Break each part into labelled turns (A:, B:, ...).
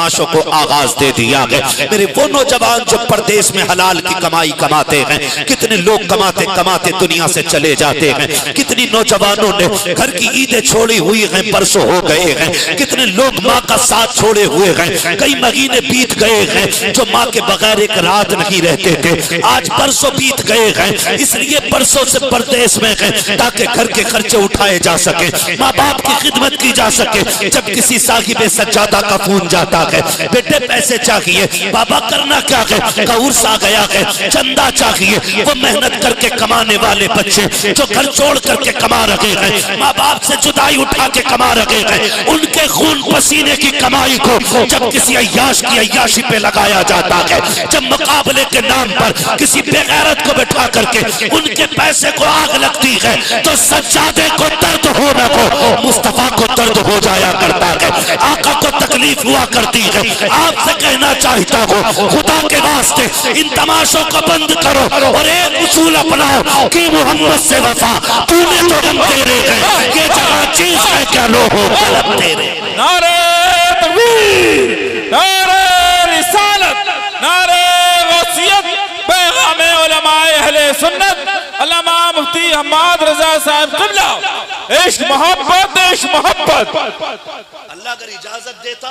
A: तमाशों को आगाज दे दिया है। मेरे वो नौजवान जो परदेश में हलाल की कमाई कमाते हैं, कितने लोग कमाते कमाते दुनिया से चले जाते हैं। कितनी नौजवानों ने घर की ईदें छोड़ी हुई हैं, बरसों हो गए हैं। कितने लोग माँ का साथ छोड़े हुए हैं, कई महीने बीत गए हैं जो माँ के बगैर एक रात नहीं रहते थे। आज बरसों बीत गए हैं, इसलिए बरसों से परदेश में हैं ताकि घर के खर्चे उठाए जा सके, माँ बाप की खिदमत की जा सके। जब किसी साहिब सज्जादा का फोन जाता है, बेटे पैसे चाहिए, बाबा करना क्या है, का उर्स आ गया है, चंदा चाहिए, वो मेहनत करके कमाने वाले बच्चे जो घर छोड़ करके कमा रहे हैं, माँ बाप से जुदाई उठा के कमा रहे हैं, उनके खून पसीने की कमाई को जब किसी अय्याश की अय्याशी पे लगाया जाता है, जब मुकाबले के नाम पर किसी बेगैरत को बैठा करके उनके पैसे को आग लगती है, तो सज्जादे को दर्द हो न हो, मुस्तफा को दर्द हो जाया करता है, आका को तकलीफ हुआ करती है। आपसे कहना चाहता हूँ, खुदा के वास्ते इन तमाशों को बंद करो और एक उसूल अपनाओ कि मोहम्मद से वफा, तूने तो हम तेरे हैं, ये जगह चीज है क्या लोगों गलत तेरे।
B: नारे तकबीर, नारे रिसालत, नारे वसीयत, पैगामे उलमाए अहले सुन्नत अल्लामा मुफ्ती हम्माद रजा साहब क़िबला। इश्क मोहब्बत, इश्क मोहब्बत।
A: अल्लाह अगर इजाजत देता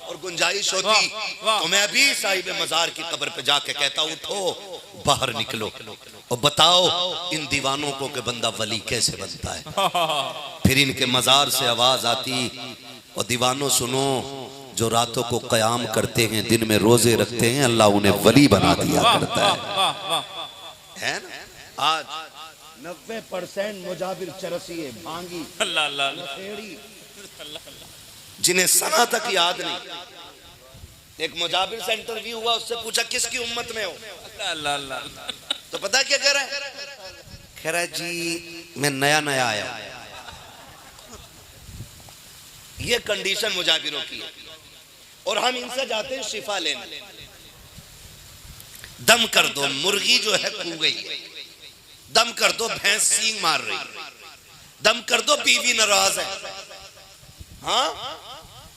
A: और गुंजाइश होती तो मैं भी साहिब मजार की कब्र पे जाके कहता, उठो बाहर निकलो और बताओ इन दीवानों को कि बंदा वली कैसे बनता है। फिर इनके मजार से आवाज आती, और दीवानों सुनो, जो रातों को कयाम करते हैं, दिन में रोजे रखते हैं, अल्लाह उन्हें वली बना दिया करता है ना? आज 90% मुजाबिर चरसिए भांगी
B: अल्लाह अल्लाह
A: जिन्हें सना तक याद नहीं। एक मुजाबिर से इंटरव्यू हुआ, उससे पूछा किसकी उम्मत में हो,
B: अल्लाह अल्लाह,
A: तो पता क्या कह रहा है, कह रहा है जी मैं नया नया आया। ये कंडीशन मुजाबिरों की है, और हम इनसे जाते हैं शिफा लेने। दम कर दो, मुर्गी जो है कू गई, दम कर दो भैंस सींग मार रही, दम कर दो बीवी नाराज है। हाँ,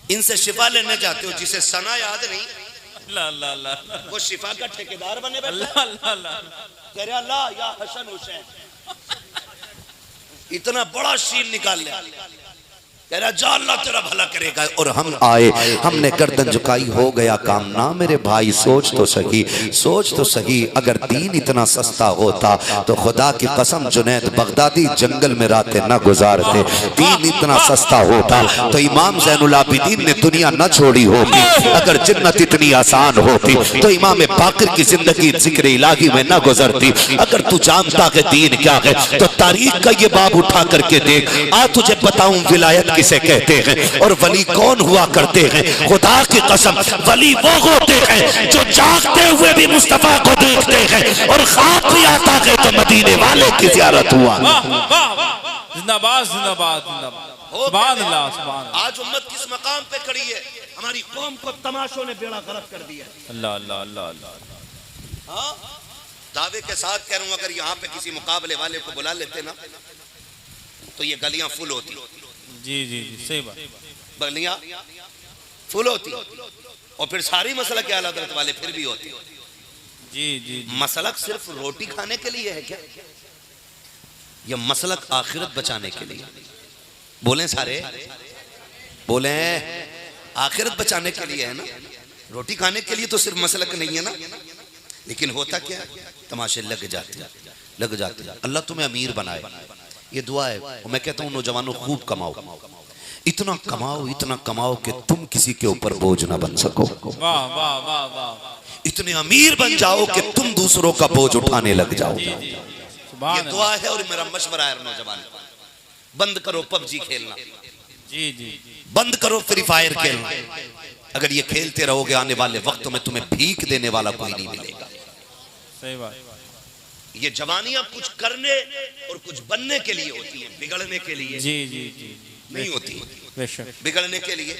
A: इनसे शिफा लेने जाते हो जिसे सना याद नहीं,
B: अल्लाह अल्लाह,
A: वो शिफा का ठेकेदार बने बैठा।
B: अल्लाह अल्लाह,
A: कह रहे अल्लाह या हसन हुसैन, इतना बड़ा शीन निकाल लिया, कह रहा जा अल्लाह तेरा भला करेगा। और हम आए, हमने गर्दन झुकाई, हो गया काम। ना मेरे भाई सोच तो सही, सोच तो सही, अगर दीन इतना सस्ता होता तो खुदा की कसम जुनैद बगदादी जंगल में रातें न गुजारते। दीन इतना सस्ता होता तो इमाम ज़ैनुल आबिदीन ने दुनिया न छोड़ी होती। अगर जन्नत इतनी आसान होती तो इमाम बाक़िर की जिंदगी जिक्र इलाही में न गुजरती। अगर तू जानता है दीन क्या है तो तारीख का ये बाब उठा करके देख, आ तुझे बताऊं विलायत किसे कहते हैं और वली कौन हुआ करते हैं। खुदा की कसम, वली वो होते हैं जो जागते हुए भी मुस्तफा को देखते हैं, और ख्वाब भी आता है तो मदीने वाले की ज़ियारत हुआ।
B: जिंदाबाद जिंदाबाद जिंदाबाद, सुभान अल्लाह सुभान अल्लाह।
A: आज उम्मत किस मकाम पे खड़ी है, हमारी कौम को तमाशों ने बेड़ा गर्क कर दिया।
B: अल्लाह अल्लाह अल्लाह अल्लाह।
A: हाँ, दावे के साथ कह रहा हूं, अगर यहाँ पे किसी मुकाबले वाले को बुला लेते ना तो ये गलियां फुल होती।
B: जी जी जी, सही बात,
A: गलियां फुल होती, और फिर सारी मसला के आला हज़रत वाले फिर भी होती।
B: जी जी,
A: मसलक सिर्फ रोटी खाने के लिए है क्या, यह मसलक आखिरत बचाने के लिए? बोले सारे, बोले आखिरत बचाने के लिए है ना। रोटी खाने के लिए तो सिर्फ मसलक नहीं है ना। लेकिन होता क्या, तमाशे लग जाते लग जाते। अल्लाह तुम्हें अमीर बनाए, ये दुआ है। और मैं कहता हूँ नौजवानों खूब कमाओ, इतना कमाओ, इतना कमाओ कि तुम किसी के ऊपर बोझ ना बन सको।
B: वाह वाह वाह वाह,
A: इतने अमीर बन जाओ कि तुम दूसरों का बोझ उठाने लग जाओ।
B: सुभान
A: ये दुआ है और मेरा मशवरा है नौजवान, बंद करो पबजी खेलना,
B: जी जी,
A: बंद करो फ्री फायर खेलना। अगर ये खेलते रहोगे आने वाले वक्तों में तुम्हें भीख देने वाला कोई नहीं मिलेगा।
B: सही बात।
A: ये जवानियां कुछ करने और कुछ बनने के लिए होती है, बिगड़ने के लिए
B: जी जी जी
A: नहीं होती।
B: बेशक,
A: बिगड़ने के लिए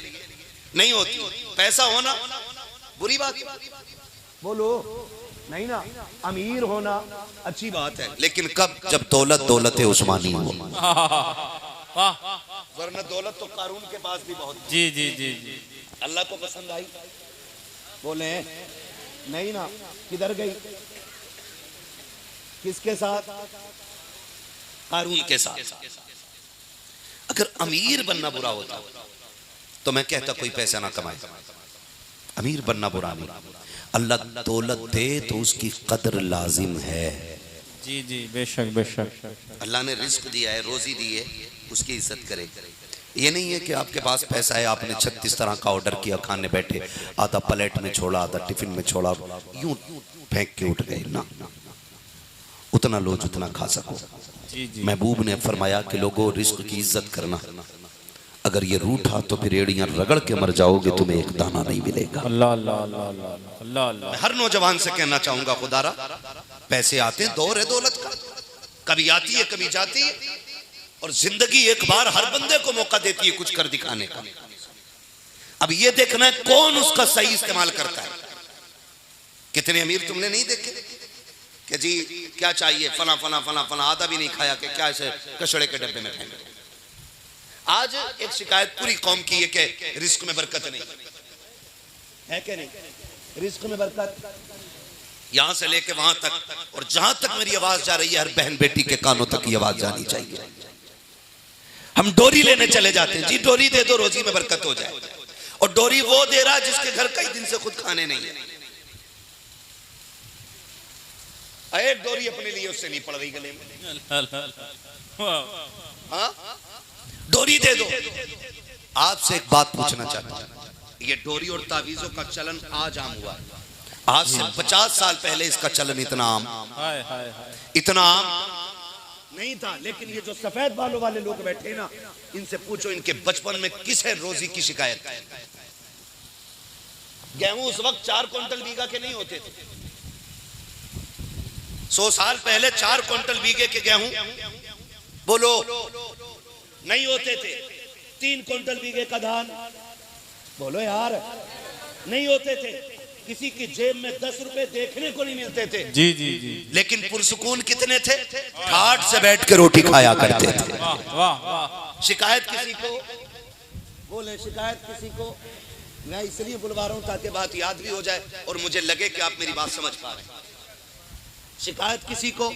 A: नहीं होती। पैसा होना बुरी बात बोलो नहीं ना, अमीर होना अच्छी बात है, लेकिन कब, जब दौलत दौलत उस्मानी हो।
B: वाह,
A: वरना दौलत तो कारून के पास भी बहुत।
B: जी जी जी जी,
A: अल्लाह को पसंद आई? बोले नहीं ना। किधर गई? किसके साथ? कारून के साथ। अगर अमीर बनना बुरा होता तो मैं कहता कोई पैसा ना कमाए। अमीर बनना बुरा नहीं। अल्लाह दौलत दे तो उसकी कदर लाजिम है।
B: जी जी बेशक बेशक।
A: अल्लाह ने रिस्क दिया है, रोजी दी है, उसकी इज्जत करे। ये नहीं है कि आपके पास पैसा है, आपने 36 तरह का ऑर्डर किया, खाने बैठे, आधा प्लेट में छोड़ा, आधा टिफिन में छोड़ा, यूं फेंक के उठ गए ना। उतना लो जितना खा सको। महबूब ने फरमाया कि लोगों रिस्क की इज्जत करना। अगर ये रूठा तो फिर एड़ियां रगड़ के मर जाओगे, तुम्हें एक दाना नहीं मिलेगा।
B: अल्लाह अल्लाह अल्लाह अल्लाह अल्लाह।
A: मैं हर नौजवान से कहना चाहूंगा, खुदारा पैसे आते हैं, दौर है दौलत का, कभी आती है कभी जाती है, और जिंदगी एक बार हर बंदे को मौका देती है कुछ कर दिखाने का। अब ये देखना है कौन उसका सही इस्तेमाल करता है। कितने अमीर तुमने नहीं देखे कि जी क्या चाहिए, फला फला फला फला, आधा भी नहीं खाया कि क्या ऐसे कचड़े के डब्बे में फेंक। आज एक शिकायत पूरी कौम की है कि रिस्क में बरकत नहीं है। कि नहीं? रिस्क में बरकत यहां से लेके वहां तक, और जहां तक मेरी आवाज जा रही है हर बहन बेटी के कानों तक ये आवाज जानी चाहिए। हम डोरी लेने चले जाते हैं, जी डोरी दे दो रोजी में बरकत हो जाए, और डोरी वो दे रहा जिसके घर कई दिन से खुद खाने नहीं है। एक डोरी अपने लिए उससे नहीं पड़ रही गले में। हाँ डोरी दे दो। आपसे एक बात पूछना चाहता हूं, ये डोरी और तावीजों का चलन आज आम हुआ। आज से 50 साल पहले इसका चलन इतना आम नहीं था। लेकिन ये जो सफेद बालों वाले लोग बैठे ना, इनसे पूछो इनके बचपन में किसे रोजी की शिकायत। गेहूं उस वक्त 4 क्विंटल बीघा के नहीं होते थे। 100 साल पहले 4 क्विंटल बीघे के गेहूं बोलो नहीं होते थे। 3 क्विंटल बीघे का धान बोलो यार नहीं होते थे। किसी की जेब में 10 रुपए देखने को नहीं मिलते थे।
B: जी जी जी।
A: लेकिन पुरसुकून कितने थे? ठाट से बैठ के रोटी खाया करते थे। शिकायत किसी को बोले, शिकायत किसी को मैं इसलिए बुलवा रहा हूं ताकि बात याद भी हो जाए और मुझे लगे कि आप मेरी बात समझ पा रहे हैं। शिकायत किसी को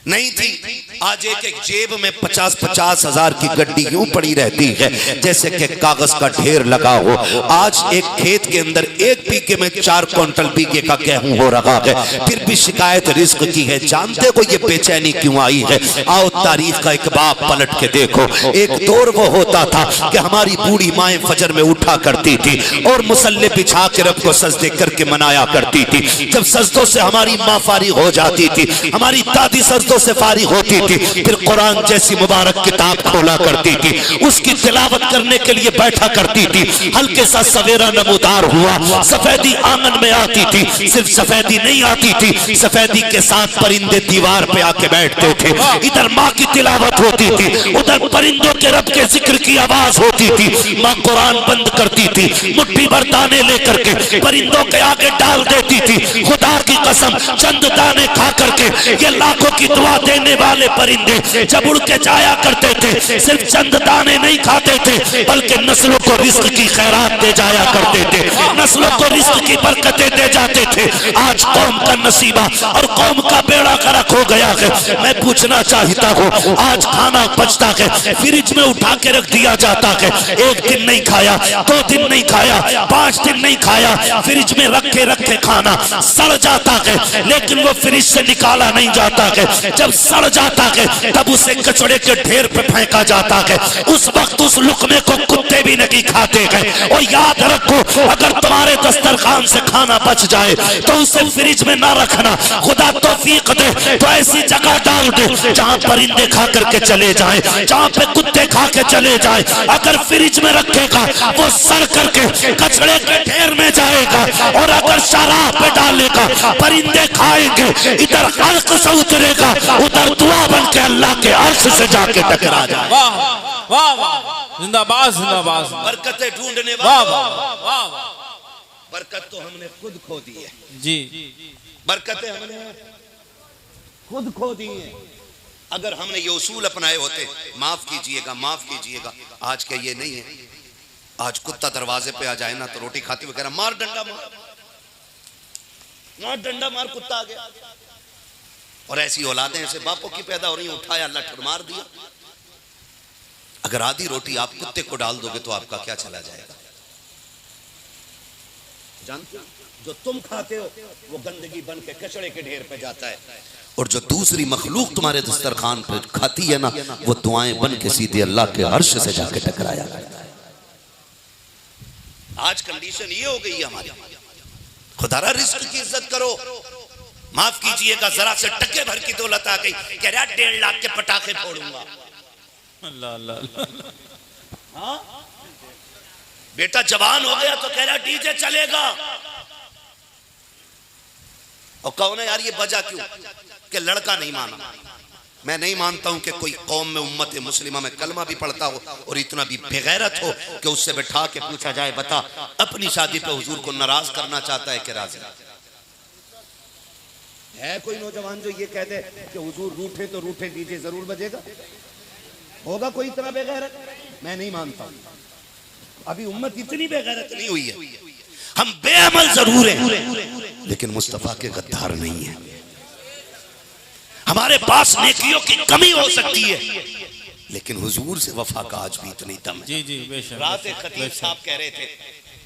A: नहीं थी। आज एक एक जेब में 50-50 हजार की गड्डी यूं पड़ी रहती है जैसे कि कागज का ढेर लगा हो। आज एक खेत के अंदर एक बीघे में 4 क्विंटल बीघे का गेहूं हो रहा है, फिर भी शिकायत रिस्क की है। जानते को ये बेचैनी क्यों आई है? आओ तारीख का एक बाब पलट के देखो। एक दौर वो होता था कि हमारी बूढ़ी माएं फजर में उठा करती थी और मुसल्ले बिछा के रब को सजदे करके मनाया करती थी। जब सजदों से हमारी माँ फारिग हो जाती थी, हमारी दादी सजदों से फारिग होती थी, फिर कुरान जैसी मुबारक किताब खोला करती थी, उसकी तिलावत करने के लिए बैठा करती थी। हल्के सा सवेरा नमूदार हुआ, सफेदी आंगन में आती थी। सिर्फ सफेदी नहीं आती थी, सफेदी के साथ परिंदे दीवार पे आके बैठते थे। इधर माँ की तिलावत होती थी, उधर परिंदों के रब के जिक्र की आवाज होती थी। माँ कुरान बंद करती थी, मुट्ठी भर दाने लेकर के परिंदों के आगे डाल देती थी। खुदा की कसम चंद दाने खा करके ये लाखों की दुआ देने वाले परिंदे जब उड़ के जाया करते थे, सिर्फ चंद दाने नहीं खाते थे बल्कि नस्लों को रिस्क की खैरात दे जाया करते थे, नस्लों को रिस्क की बरकतें दे जाते थे। आज कौम का नसीबा और कौम का बेड़ा गर्क हो गया है। मैं पूछना चाहता हूँ, आज खाना बचता है, फ्रिज में उठा के रख दिया जाता है। 1 दिन नहीं खाया, 2 दिन नहीं खाया, 5 दिन नहीं खाया, फ्रिज में रखे रखे खाना सड़ जाता है, लेकिन वो फ्रिज से निकाला नहीं जाता है। जब सड़ जाता है तब उसे कचड़े के ढेर पे फेंका जाता है। उस वक्त उस लुकमे को कुत्ते भी नहीं खाते हैं। और याद रखो, अगर तुम्हारे दस्तरखान से खाना बच जाए तो उसे फ्रिज में ना रखना। खुदा तौफीक दे तो ऐसी जगह डाल दे जहां परिंदे खा करके चले जाएं, जहां पे कुत्ते खा के चले जाएं। अगर फ्रिज में रखेगा वो सड़ करके कचड़े के ढेर में जाएगा, और अगर शराब पे डालेगा परिंदे खाएंगे, इधर खल्क से उतरेगा, उधर दुआ बन के अल्लाह के अर्श से जाके टकरा जाए।
B: वाह वाह वाह, जिंदाबाद जिंदाबाद।
A: बरकतें ढूंढने
B: वाह
A: वाले,
B: वाह वाह।
A: बरकत तो हमने खुद खो दी है।
B: जी
A: बरकतें हमने खुद खो दी है। अगर हमने ये उसूल अपनाए होते, माफ कीजिएगा माफ कीजिएगा, आज के ये नहीं है। आज कुत्ता दरवाजे पे आ जाए ना तो रोटी खाते हुए कह रहा मार डंडा मार, मार डंडा मार, कुत्ता आ गया। और ऐसी औलादें ऐसे बापों की पैदा हो रही हैं, उठाया लठ मार दिया। अगर आधी रोटी आप कुत्ते को डाल दोगे तो आपका क्या चला जाएगा? जानते हो, जो तुम खाते हो वो गंदगी बन के कचड़े के ढेर पे जाता है, और जो दूसरी मखलूक तुम्हारे दस्तरखान पे खाती है ना, वो दुआएं बन के सीधे अल्लाह के अर्श से जाके टकराया करता है। आज कंडीशन ये हो गई है हमारी, खुदारा रिस्क की इज्जत करो। माफ कीजिएगा, जरा से टके भर की दौलत आ गई, कह रहा 1.5 लाख के पटाखे फोड़ूंगा।
B: अल्लाह अल्लाह अल्लाह।
A: हाँ? बेटा जवान हो गया तो कह रहा डीजे चलेगा। और कहो ना यार ये वजह क्यों? कि लड़का नहीं माना। मैं नहीं मानता हूं कि कोई कौम में उम्मत मुस्लिमा में कलमा भी पढ़ता हो और इतना भी बेगैरत हो कि उससे बैठा के पूछा जाए बता अपनी शादी पे हुजूर को नाराज करना चाहता है कि राजी है? कोई नौजवान जो ये कहते कि हुजूर रूठे तो रूठे डीजे जरूर बजेगा? होगा कोई इतना बेगैरत? मैं नहीं मानता हूं, अभी उम्मत इतनी बेगैरत नहीं हुई है। हम बेअमल जरूर हैं लेकिन मुस्तफा के गद्दार नहीं है। हमारे पास नेकियों की कमी हो सकती है लेकिन हुजूर से वफा का आज भी इतनी दम है।
B: जी जी बेशक।
A: रात एक खतीब साहब कह रहे थे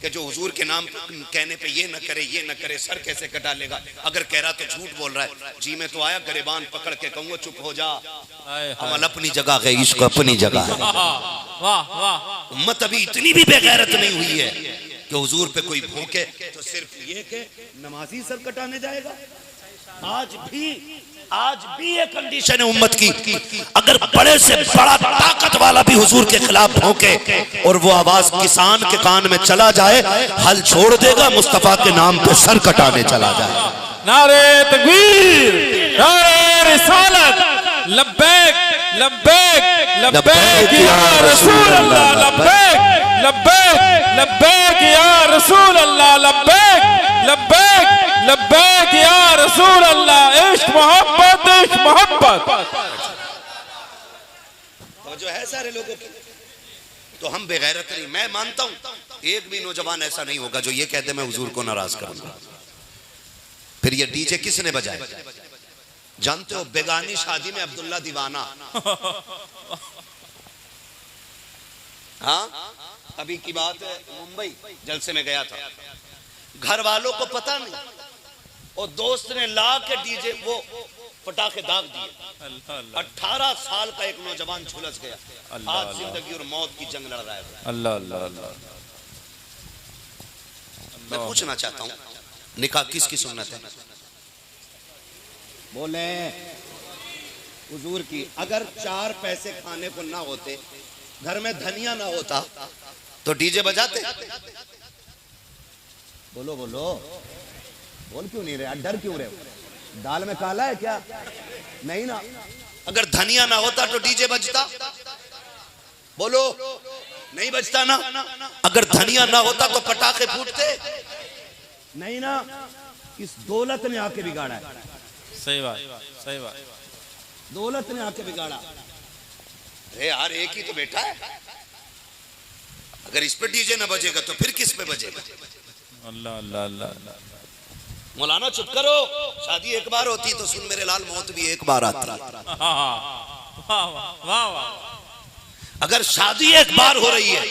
A: कि जो हुजूर के नाम कहने पे ये न करे ये न करे, सर कैसे कटा लेगा? अगर कह रहा तो झूठ बोल रहा है। जी मैं तो आया गरेबान पकड़ के कहूंगा चुप हो जा। अमल अपनी जगह है, इश्क अपनी जगह है।
B: वाह वाह।
A: उम्मत अभी इतनी भी बेगैरत नहीं हुई है कि हुजूर पे कोई भूखे तो सिर्फ ये के नमाजी सर कटाने जाएगा। आज भी ये कंडीशन है उम्मत की। अगर बड़े से बड़ा ताकत वाला भी हुजूर के खिलाफ भौंके और वो आवाज किसान के कान में चला जाए, हल छोड़ देगा, मुस्तफा के नाम पे सर कटाने चला जाए।
B: नारे तकबीर, नारे रिसालत, लब्बैक लब्बैक लब्बैक या रसूल अल्लाह, लब्बैक लब्बैक लब्बैक या रसूल अल्लाह, लब्बैक लब्बैक लब्बैक या रसूल अल्लाह। इश्क मोहब्बत, इश्क मोहब्बत
A: तो जो है सारे लोगों की, तो हम बेगैरत नहीं। मैं मानता हूं एक भी नौजवान ऐसा नहीं होगा जो ये कहते मैं हुजूर को नाराज करूंगा। फिर ये डीजे किसने बजाया? जानते हो बेगानी शादी में अब्दुल्ला दीवाना। हाँ अभी की बात है, मुंबई जलसे में गया था, घर वालों को पता नहीं और दोस्त ने ला के डीजे वो पटाखे दाग दिए। 18 साल का एक नौजवान झुलस गया। आज जिंदगी और मौत की जंग लड़ रहा है।
B: अल्लाह अल्लाह अल्लाह।
A: मैं पूछना चाहता हूँ निकाह किसकी सुन्नत है? बोले हुजूर की। अगर 4 पैसे खाने को ना होते, घर में धनिया ना होता तो डीजे बजाते? बोलो बोलो, बोल क्यों नहीं रहे? डर क्यों रहे? दाल में काला है क्या? नहीं ना। अगर धनिया ना होता तो डीजे बजता? बोलो नहीं बजता ना। अगर धनिया ना होता तो पटाखे फूटते? नहीं ना। इस दौलत ने आके बिगाड़ा है।
B: सही बात, सही बात।
A: दौलत ने आके बिगाड़ा। अरे यार एक ही तो बेटा है, अगर इस पे डीजे ना बजेगा तो फिर किस पे बजेगा?
B: अल्लाह अल्लाह अल्लाह।
A: मौलाना चुप करो, शादी एक बार होती तो सुन मेरे लाल, मौत भी एक बार आती।
B: वाह वाह वाह।
A: अगर शादी एक बार हो रही है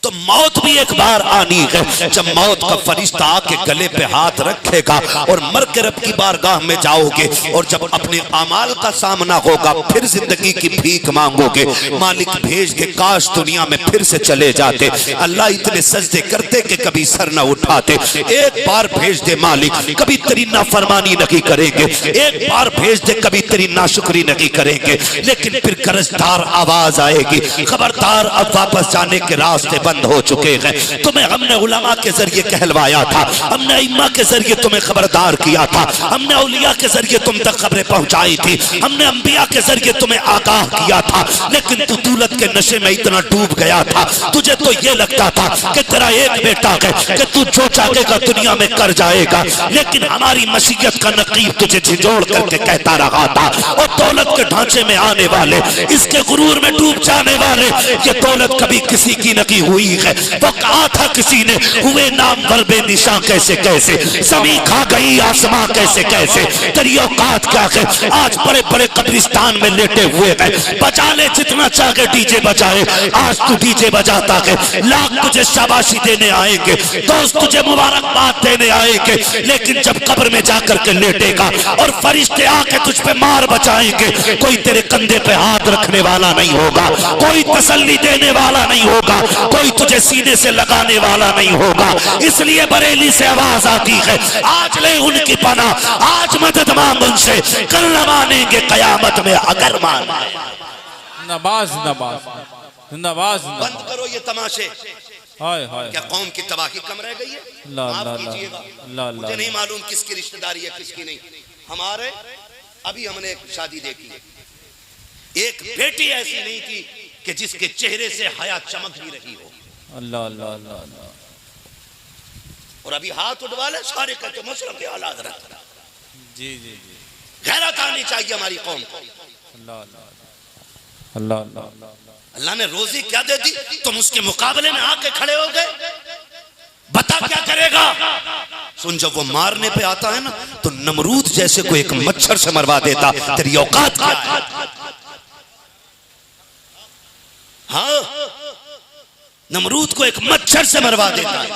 A: तो मौत भी एक बार आनी है। जब मौत का फरिश्ता आके गले पे हाथ रखेगा और मर के रब की बारगाह में जाओगे और जब अपने अमाल का सामना होगा फिर जिंदगी की भीख मांगोगे, मालिक भेज दे काश दुनिया में फिर से चले जाते। अल्लाह इतने सजदे करते कि कभी सर न उठाते। एक बार भेज दे मालिक, कभी तेरी नाफरमानी नहीं करेंगे। एक बार भेज दे, कभी तेरी नाशुक्री नहीं करेंगे। लेकिन फिर कर्जदार आवाज आएगी, खबरदार अब वापस जाने के रास्ते बंद बंद हो चुके हैं। तुम्हें हमने उलमा के जरिए कहलवाया था, हमने इम्मा के जरिए तुम्हें खबरदार किया था, हमने औलिया के जरिए तुम तक खबरें पहुंचाई थी, हमने अंबिया के जरिए तुम्हें आगाह किया था, लेकिन तू दौलत के नशे में इतना डूब गया था, तुझे तो ये लगता था कि तेरा एक बेटा है कि तू जो चाहेगा दुनिया में कर जाएगा। लेकिन हमारी मसीहत का नकीब तुझे झिझोड़ करके कहता रहा था, और दौलत के ढांचे में आने वाले, इसके गुरूर में डूब जाने वाले, ये दौलत कभी किसी की नहीं हुई है। वो कहा था किसी ने, हुए नाम बरबे निशां कैसे कैसे, जमीन खा गई आसमां कैसे कैसे, तेरी औकात क्या है। आज बड़े बड़े कब्रिस्तान में लेटे हुए हैं, बजा ले जितना चाहे डीजे बजाए, आज तू डीजे बजाता है, लाख तुझे शाबाशी देने आएंगे, दोस्त तुझे मुबारकबाद देने आएंगे, लेकिन जब कब्र में जाकर के लेटेगा और फरिश्ते आके तुझ पे मार बचाएंगे, कोई तेरे कंधे पे हाथ रखने वाला नहीं होगा, कोई तसल्ली देने वाला नहीं होगा, कोई तुझे सीने से लगाने वाला नहीं होगा। इसलिए बरेली से आवाज आती है, आज ले उनकी पनाह, आज मदद मांग उनसे, कल न मानेंगे कयामत में अगर मान।
B: नबाज नबाज नबाज
A: बंद करो ये तमाशे।
B: हाय हाय,
A: क्या कौम की तबाही कम रह गई है? माफ कीजिएगा, मुझे नहीं मालूम किसकी रिश्तेदारी है किसकी नहीं। हमारे अभी हमने एक शादी देखी, एक बेटी ऐसी नहीं थी कि जिसके चेहरे से हया चमक भी रही हो।
B: अल्लाह अल्लाह अल्लाह अल्लाह।
A: और अभी हाथ उठवा ले सारे कहते मसलक के औलाद रखना।
B: जी जी जी,
A: गैरत आनी चाहिए हमारी कौम को।
B: अल्लाह अल्लाह अल्लाह अल्लाह।
A: अल्लाह ने रोजी क्या दे दी, तुम उसके मुकाबले में आके खड़े हो गए, बता क्या करेगा। सुन, जब वो मारने पे आता है ना, तो नमरूद जैसे को एक मच्छर से मरवा देता। तेरी औकात क्या है? हाँ, नमरूद को एक मच्छर से मरवा देता है,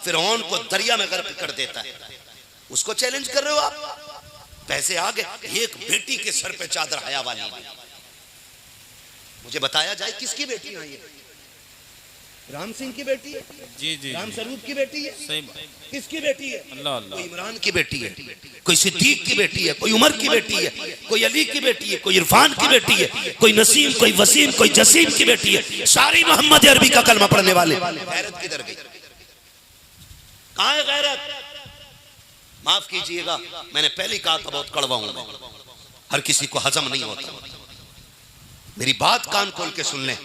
A: फिरौन को दरिया में गर्क कर देता है। उसको चैलेंज कर रहे हो आप? पैसे आ गए, एक बेटी के सर पे चादर हया वाली। मुझे बताया जाए किसकी बेटी है ये? राम सिंह की बेटी है?
B: जी जी,
A: राम स्वरूप की बेटी है?
B: सही बात।
A: किसकी बेटी है?
B: अल्लाह अल्लाह।
A: कोई इमरान की बेटी है, कोई सिद्दीक की बेटी है, कोई उमर की बेटी है, कोई अली की बेटी है, कोई इरफान की बेटी है, कोई नसीम, कोई वसीम, कोई जसीम की बेटी है। सारी मोहम्मद अरबी का कलमा पढ़ने वाले। गैरत किधर गई? कहाँ है गैरत? माफ कीजिएगा, मैंने पहले कहा था बहुत कड़वा हूं मैं, हर किसी को हजम नहीं होता। मेरी बात कान खोल के सुन लें,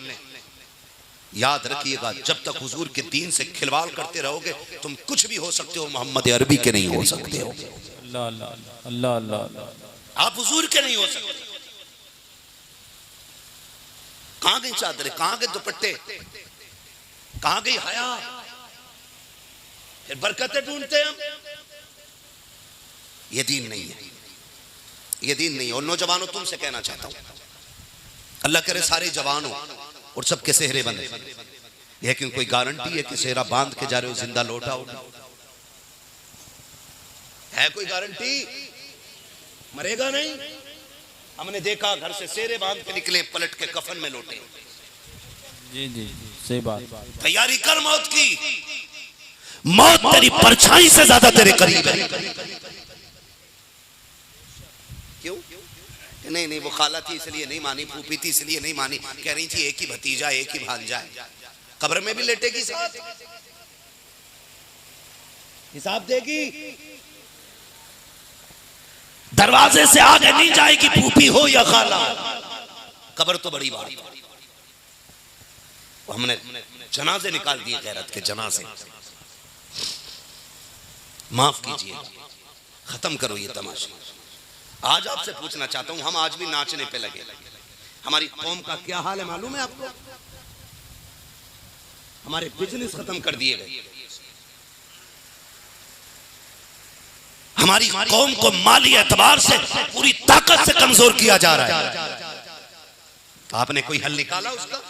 A: याद रखिएगा, जब तक हुजूर के दीन से खिलवाड़ करते रहोगे तुम कुछ भी हो सकते हो, मोहम्मद अरबी के नहीं हो सकते हो।
B: अल्लाह अल्लाह अल्लाह अल्लाह।
A: आप हुजूर के नहीं हो सकते। कहां गई चादरें, कहां गए दुपट्टे, कहां गई हया? फिर बरकतें ढूंढते हम। ये दीन नहीं है, ये दीन नहीं है। और नौजवानों, तुमसे कहना चाहता हूं, अल्लाह करे सारे जवान हो और सबके सेहरे बंधे, लेकिन कोई गारंटी है कि सेहरा बांध के जा रहे हो जिंदा लौट आओगे? है कोई गारंटी? मरेगा नहीं। हमने देखा घर से सेहरे बांध के निकले, पलट के कफन में लौटे।
B: जी जी, सही बात।
A: तैयारी कर मौत की, मौत तेरी परछाई से ज्यादा तेरे करीब है। क्यों? नहीं नहीं, वो खाला थी इसलिए नहीं मानी, फूफी थी इसलिए नहीं मानी, कह रही थी एक ही भतीजा एक ही भांजा है। कब्र में भी लेटेगी, साथ हिसाब देगी। दरवाजे से आगे नहीं जाएगी, फूफी हो या खाला। कब्र तो बड़ी बात। हमने जनाजे निकाल दिए, गैरत के जनाजे। माफ कीजिए, खत्म करो ये तमाशा। आज आपसे पूछना चाहता हूं, हम आज भी नाचने पे लगे। हमारी कौम का क्या हाल है मालूम है आपको? हमारे बिजनेस खत्म कर दिए गए, हमारी कौम को माली एतबार से पूरी ताकत से कमजोर किया जा रहा है। आपने कोई हल निकाला उसका?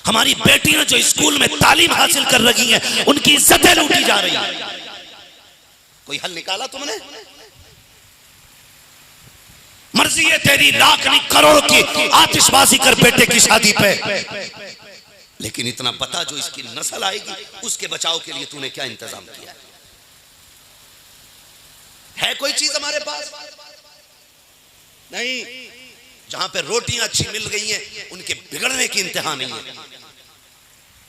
A: हमारी बेटियां जो स्कूल में तालीम हासिल कर रही हैं, उनकी इज्जतें लूटी जा रही हैं। कोई हल निकाला तुमने? मर्जी है तेरी, लाख नहीं करोड़ की आतिशबाजी कर बेटे की शादी पे, लेकिन इतना पता जो इसकी नस्ल आएगी उसके बचाव के लिए तूने क्या इंतजाम किया? है कोई चीज हमारे पास? नहीं। जहां पे रोटियां अच्छी मिल गई हैं, उनके बिगड़ने की इंतहा नहीं है।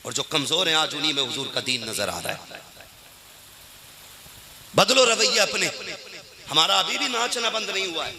A: और जो कमजोर हैं आज उन्हीं में हुजूर का दीन नजर आ रहा है। बदलो रवैया अपने। हमारा अभी भी नाचना बंद नहीं हुआ है,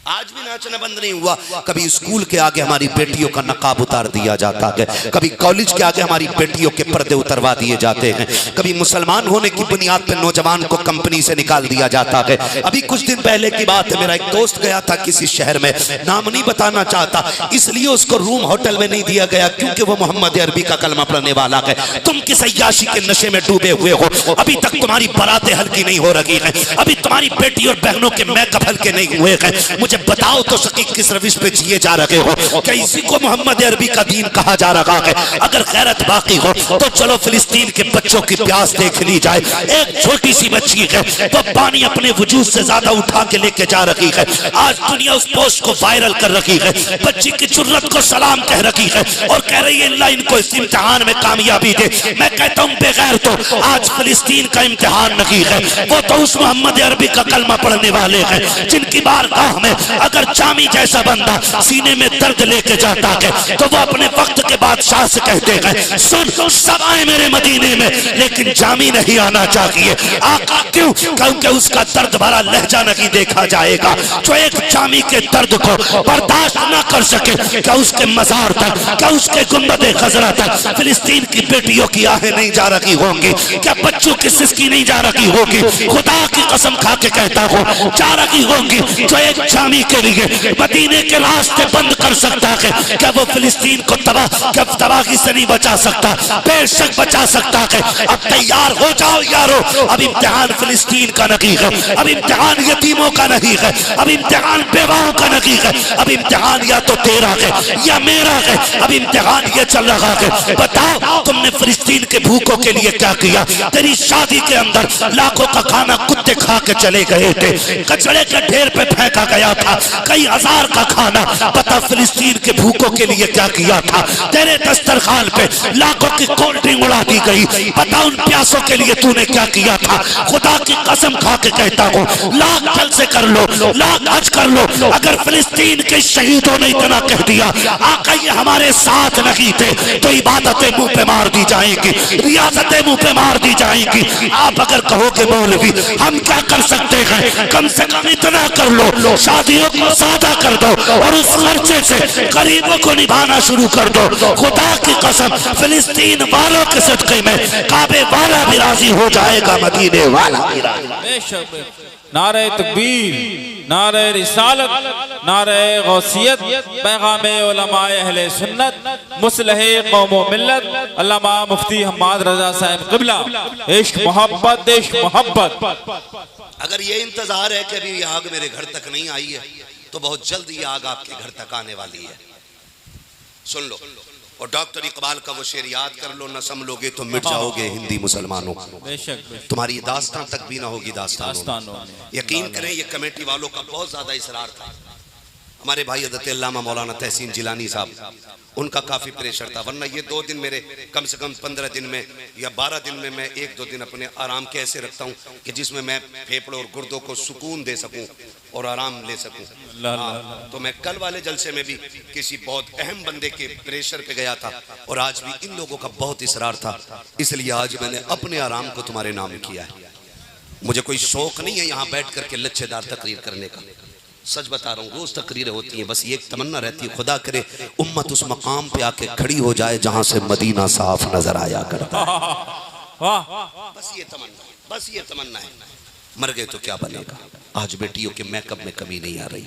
A: आज भी नाचना बंद नहीं हुआ। कभी स्कूल के आगे हमारी बेटियों का नकाब उतार दिया जाता है, कभी कॉलेज के आगे हमारी बेटियों के पर्दे उतरवा दिए जाते हैं, कभी मुसलमान होने की बुनियाद पर नौजवान को कंपनी से निकाल दिया जाता है। अभी कुछ दिन पहले की बात है, मेरा एक दोस्त गया था किसी शहर में, नाम नहीं बताना चाहता, इसलिए उसको रूम होटल में नहीं दिया गया क्योंकि वो मोहम्मद अरबी का कलमा पढ़ने वाला है। तुम किस अय्याशी के नशे में डूबे हुए हो, अभी तक तुम्हारी बारातें हल्की नहीं हो रही है, अभी तुम्हारी बेटी और बहनों के मेकअप हल्के नहीं हुए हैं। मुझे बताओ तो सकी किस रविश पे जिए जा रहे हो? क्या इसी को मोहम्मद अरबी का दीन कहा जा रहा है? अगर गैरत बाकी हो तो चलो फिलिस्तीन के बच्चों की प्यास देख ली जाए। एक छोटी सी बच्ची है वो पानी अपने वजूद से ज्यादा उठा के लेके जा रही है। आज दुनिया उस पोस्ट को वायरल कर रही है, बच्ची की जुर्रत को सलाम कह रही है और कह रही है अल्लाह इनको इस इम्तिहान में कामयाबी दे। मैं कहता हूँ बेगैर तो आज फिलिस्तीन का इम्तिहान नहीं है, वो तो उस मोहम्मद अरबी का कलमा पढ़ने वाले हैं जिनकी बारगाह में अगर जामी जैसा बंदा सीने में दर्द लेके जाता है तो वो अपने वक्त के बादशाह से कहते हैं सुन सब आए मेरे मदीने में लेकिन जामी नहीं आना चाहिए। आका क्यों? क्योंकि उसका दर्द भरा लहजा नहीं देखा जाएगा। जो एक जामी के दर्द को बर्दाश्त न कर सके, क्या उसके मजार तक, क्या उसके गुंबद खजरा तक फिलिस्तीन की बेटियों की आहें नहीं जा रही होंगी? क्या बच्चों की सिसकी नहीं जा रही होगी? खुदा की कसम खा के कहता हूँ जा रही होंगी। जो एक जामी के लिए मदीने के रास्ते बंद कर सकता है, क्या वो फिलिस्तीन को तबाही से नहीं बचा सकता? बेशक बचा सकता है। अब तैयार हो जाओ यारो, अब इम्तिहान फिलिस्तीन का नहीं है, अब इम्तिहान यतीमों का नहीं है, अब इम्तिहान बेवाओं का नहीं है, अब इम्तिहान या तो तेरा है या मेरा है। अब इम्तिहान ये चल रहा है, बताओ तुमने फिलिस्तीन के भूखों के लिए क्या किया? तेरी शादी के अंदर लाखों का खाना कुत्ते खा के चले गए थे, कचड़े के ढेर पे फेंका गया था, कई हजार का खाना। पता फिलिस्तीन के भूखों के लिए क्या किया था? तेरे दस्तरखान पे लाखों की कोल्ड ड्रिंक उड़ा दी गई, पता उन प्यासों के लिए तूने क्या किया था? खुदा की कसम खा के कहता हूँ लाख जल से कर लो, लाख हज कर लो, अगर फिलिस्तीन के शहीदों ने इतना कह दिया आका ये हमारे साथ नहीं थे तो इबादतें मुंह पे मार दी जाएंगी, रियासतें मुंह पे मार दी जाएंगी। आप अगर कहोगे मौलवी हम क्या कर सकते हैं, कम से कम इतना कर लो, शादियों को सादा कर दो और उस खर्चे से गरीबों को निभाना शुरू कर दो। खुदा की कसम फिलिस्तीन वालों के सदक़े में काबे वाला भी राजी हो जाएगा, मदीने वाला भी राजी।
B: नारे तकबीर, नारे रिसालत, नारे गौसियत, पैगामे उलमाए अहले सुन्नत, मुस्लह कौम व मिल्लत अल्लामा मुफ्ती हम्माद रजा साहब क़िबला। इश्क मोहब्बत, इश्क मोहब्बत।
A: अगर ये इंतजार है कि अभी ये आग मेरे घर तक नहीं आई है तो बहुत जल्द ये आग आपके घर तक आने वाली है। सुन लो और डॉक्टर इकबाल का वो शेर याद कर लो, न संभलोगे तो मिट जाओगे हिंदी मुसलमानों। तुम्हारी दास्तां तक भी ना होगी दास्तानों। यकीन करें ये कमेटी वालों का बहुत ज्यादा इसरार था। हमारे भाई हज़रत अल्लामा मौलाना तहसीन जिलानी साहब, उनका काफ़ी प्रेशर था, वरना ये 2 दिन मेरे कम से कम 15 दिन में या 12 दिन में मैं 1-2 दिन अपने आराम के ऐसे रखता हूँ कि जिसमें मैं फेफड़ों और गुर्दों को सुकून दे सकूँ और आराम ले सकूँ। तो मैं कल वाले जलसे में भी किसी बहुत अहम बंदे के प्रेशर पे गया था और आज भी इन लोगों का बहुत इसरार था, इसलिए आज मैंने अपने आराम को तुम्हारे नाम किया है। मुझे कोई शौक नहीं है यहाँ बैठ करके लच्छेदार तकरीर करने का, सच बता रहा हूँ, रोज तकरीरें होती हैं, बस ये एक तमन्ना रहती है खुदा करे उम्मत उस मकाम पे आके खड़ी हो जाए जहां से मदीना साफ नजर आया करता है। बस ये तमन्ना, बस ये तमन्ना है। मर गए तो क्या बनेगा? आज बेटियों के मेकअप में कमी नहीं आ रही,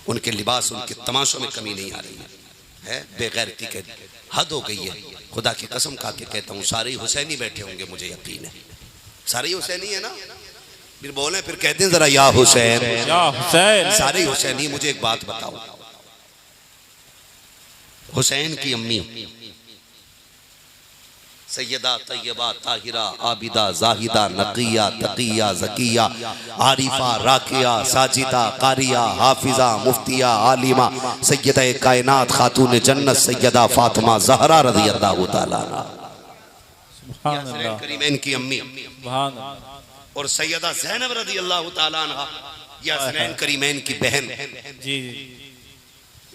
A: उनके लिबास, उनके तमाशों में कमी नहीं आ रही है। बेगैरती के हद हो गई है। खुदा की कसम खा के कहता हूँ सारे हुसैनी बैठे होंगे, मुझे यकीन है सारे हुसैनी है ना। फिर बोले, फिर कहते हैं जरा या हुसैन,
B: या हुसैन।
A: सारे हुसैनी। मुझे एक बात बताओ, हुसैन की अम्मी सैयदा तैयबा ताहिरा आबिदा जाहिदा नकिया तकिया जकिया आरिफा राकिया साजिदा कारिया हाफिजा मुफ्तिया आलिमा सैयदा कायनात खातून जन्नत सैयदा फातिमा ज़हरा रज़ी अल्लाह तआला अन्हा करीमैन की अम्मी और सैयदा ज़ैनब रज़ी अल्लाह तआला अन्हा या हसनैन करीमैन की बहन।
B: जी,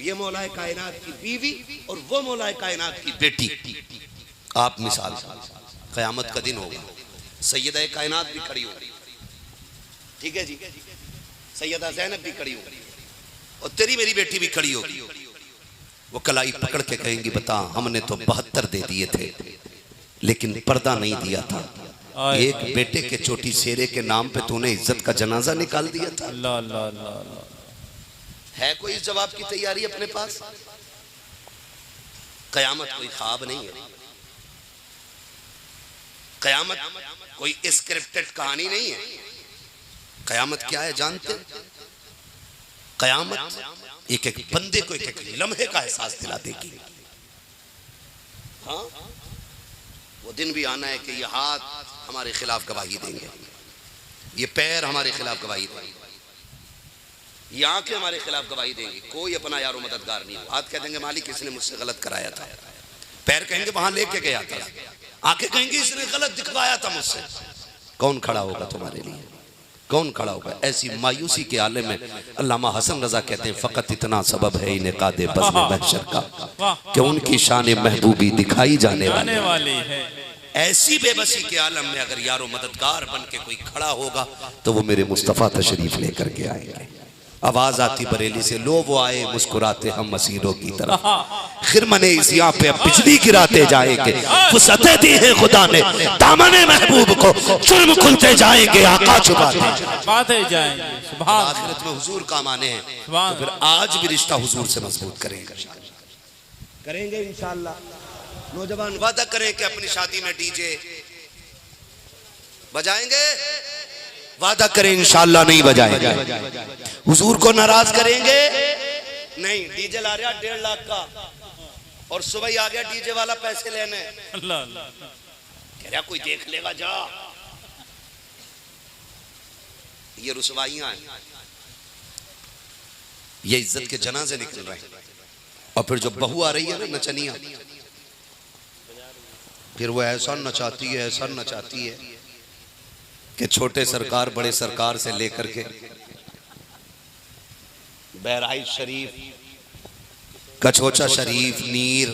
A: ये मौलाए कायनात की बीवी और वो मौलाए कायनात की बेटी। आप मिसाल, क़यामत का दिन होगा, सैयदा कायनात भी खड़ी होगी, ठीक है जी, सैयदा ज़ैनब भी खड़ी होगी और तेरी मेरी बेटी भी खड़ी होगी। वो कलाई पकड़ के कहेंगी, बता हमने तो 72 दे दिए थे लेकिन पर्दा नहीं दिया था, एक बेटे के चोटी शेरे के नाम पे तूने इज्जत का जनाजा निकाल दिया था।
B: अल्लाह अल्लाह अल्लाह।
A: है कोई इस जवाब की तैयारी अपने पास? कयामत कोई ख्वाब नहीं है, कयामत कोई स्क्रिप्टेड कहानी नहीं है। कयामत क्या है जानते? कयामत एक एक बंदे को एक एक लम्हे का एहसास दिला देगी। हाँ, वो दिन भी आना है कि ये हाथ हमारे खिलाफ गवाही देंगे, ये पैर हमारे खिलाफ गवाही देंगे, ये आंखें हमारे खिलाफ गवाही देंगी। कोई अपना यारो मददगार नहीं हो। हाथ कह देंगे मालिक इसने मुझसे गलत कराया था, पैर कहेंगे वहां लेके गया था, आंखें कहेंगी इसने गलत दिखवाया था मुझसे। कौन खड़ा होगा तुम्हारे लिए? कौन खड़ा होगा? ऐसी मायूसी के आलम में अल्लामा हसन रजा कहते हैं, फकत इतना सबब है इनेकादे बज़्म महशर का कि उनकी शान महबूबी दिखाई जाने वाली है। ऐसी बेबसी के आलम में अगर यारो मददगार बन के कोई खड़ा होगा तो वो मेरे मुस्तफ़ा तशरीफ लेकर के आएंगे। आवाज आती बरेली से, लो वो आए मुस्कुराते हम मसीरों की तरफ, खिरमने इस यहाँ पे बिजली गिराते जाएंगे, फुसते दी है खुदा ने दामने महबूब को, जुर्म खुलते जाएंगे आका छुपाते जाएंगे। आखिरत में हुजूर काम आने हैं तो फिर आज भी रिश्ता हुजूर से मजबूत करेंगे इंशाअल्लाह। नौजवान वादा करें कि अपनी शादी में डीजे बजाएंगे, वादा करें इंशाअल्लाह नहीं बजाएंगे। हुजूर को नाराज करेंगे नहीं। डीजे ला रहा 1.5 लाख का और सुबह ही आ गया डीजे वाला पैसे लेने, कह रहा कोई देख लेगा जा। ये रुसवाइयां हैं, ये इज्जत के जनाजे निकल रहे हैं। और फिर जो बहू आ रही है ना नचनिया, फिर वो ऐसा नचाती है, ऐसा नचाती है कि छोटे सरकार बड़े सरकार से लेकर के बहराइच शरीफ, कचोचा शरीफ, नीर,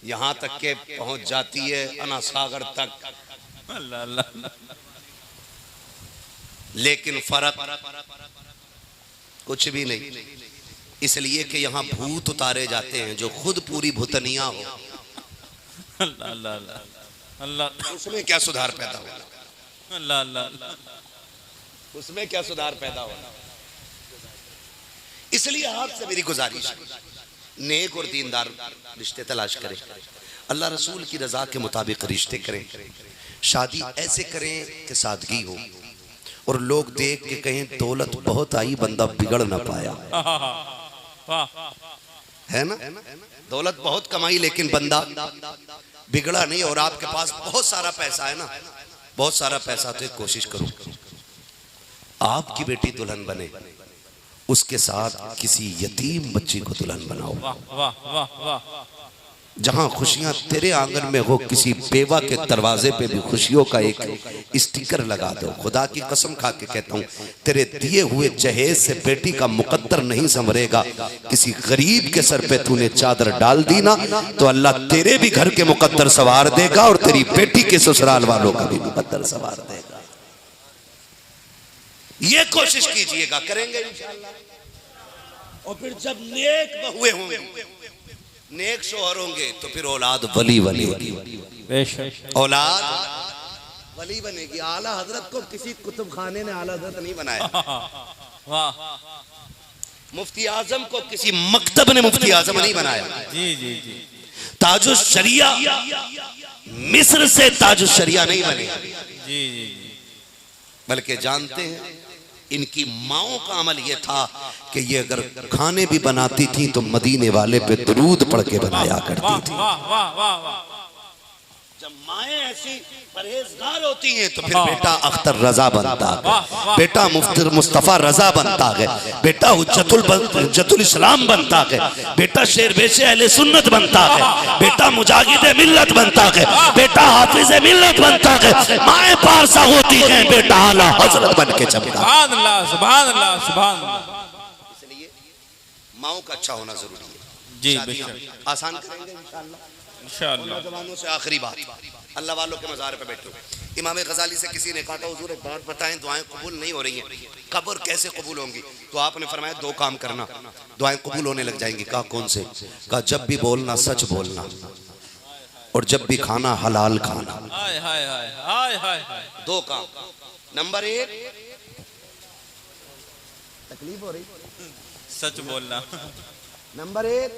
A: यहां तक के पहुंच जाती है अना सागर तक। लेकिन फर्क कुछ भी नहीं, इसलिए कि यहां भूत उतारे जाते हैं जो खुद पूरी भूतनिया हो। उसमें क्या सुधार पैदा होगा? उसमें क्या सुधार पैदा होगा? इसलिए आपसे मेरी गुजारिश है, नेक और दीनदार रिश्ते तलाश करें, अल्लाह रसूल की रजा के मुताबिक रिश्ते करें, शादी ऐसे करें कि सादगी हो और लोग देख के कहें दौलत बहुत आई बंदा बिगड़ ना पाया। है ना, दौलत बहुत कमाई लेकिन बंदा बिगड़ा नहीं। और आपके पास बहुत सारा पैसा है ना, बहुत सारा पैसा, तो एक कोशिश करो आपकी बेटी दुल्हन बने, उसके साथ किसी यतीम बच्ची को दुल्हन बनाओ। जहां खुशियां तेरे आंगन में हो, किसी बेवा के दरवाजे पे भी खुशियों का एक स्टिकर लगा दो। खुदा की कसम खा के कहता हूं, तेरे दिए हुए जहेज से बेटी का मुकद्दर नहीं संवरेगा। किसी गरीब के सर पे तूने चादर डाल दी ना तो अल्लाह तेरे भी घर के मुकद्दर सवार देगा और तेरी बेटी के ससुराल वालों का भी मुकद्दर सवार देगा। ये कोशिश कीजिएगा, करेंगे इंशाअल्लाह। और फिर जब नेक बहुए होंगे, नेक शोहर होंगे तो फिर औलाद वली बनेगी, औलाद वली बनेगी। आला हजरत को किसी कुतुब खाने ने आला हजरत नहीं बनाया, मुफ्ती आजम को किसी मकतब ने मुफ्ती आजम नहीं बनाया। जी जी जी। ताजुश शरिया मिस्र से ताजुश शरिया नहीं बने। जी जी। बल्कि जानते हैं इनकी माओं का अमल यह था कि ये अगर खाने भी बनाती थी तो मदीने वाले पे दरूद पढ़ के बनाया करती थी। जब माएं ऐसी परहेजगार होती हैं तो फिर बेटा अख्तर रजा बनता है, बेटा मुफ्ती मुस्तफा रजा बनता है, बेटा हुज्जतुल इस्लाम बनता है, बेटा शेरबेशे अहले सुन्नत बनता है, बेटा मुजाहिद मिल्लत बनता है, बेटा हाफिज मिल्लत बनता है। माएं पारसा होती हैं, बेटा आला हजरत बन के चमका। सुभान अल्लाह, सुभान अल्लाह, सुभान अल्लाह। इसलिए माओं का अच्छा होना जरूरी है। जी आसान करेंगे इंशाअल्लाह।
B: इंशाअल्लाह।
A: नौजवानों से आखिरी बात, अल्लाह वालों के मज़ार पे बैठो। इमाम गजाली से किसी ने कहा था हुजूर एक बात बताएं, दुआएं कबूल नहीं हो रही हैं, कब्र कैसे कबूल होंगी? तो आपने फरमाया दो काम करना, दुआएं कबूल होने लग जाएंगी। कहा कौन से? कहा जब भी बोलना सच बोलना, और जब भी खाना हलाल खाना।
B: हाय हाय हाय हाय हाय हाय।
A: दो काम। नंबर एक, तकलीफ हो रही,
B: सच बोलना।
A: नंबर एक।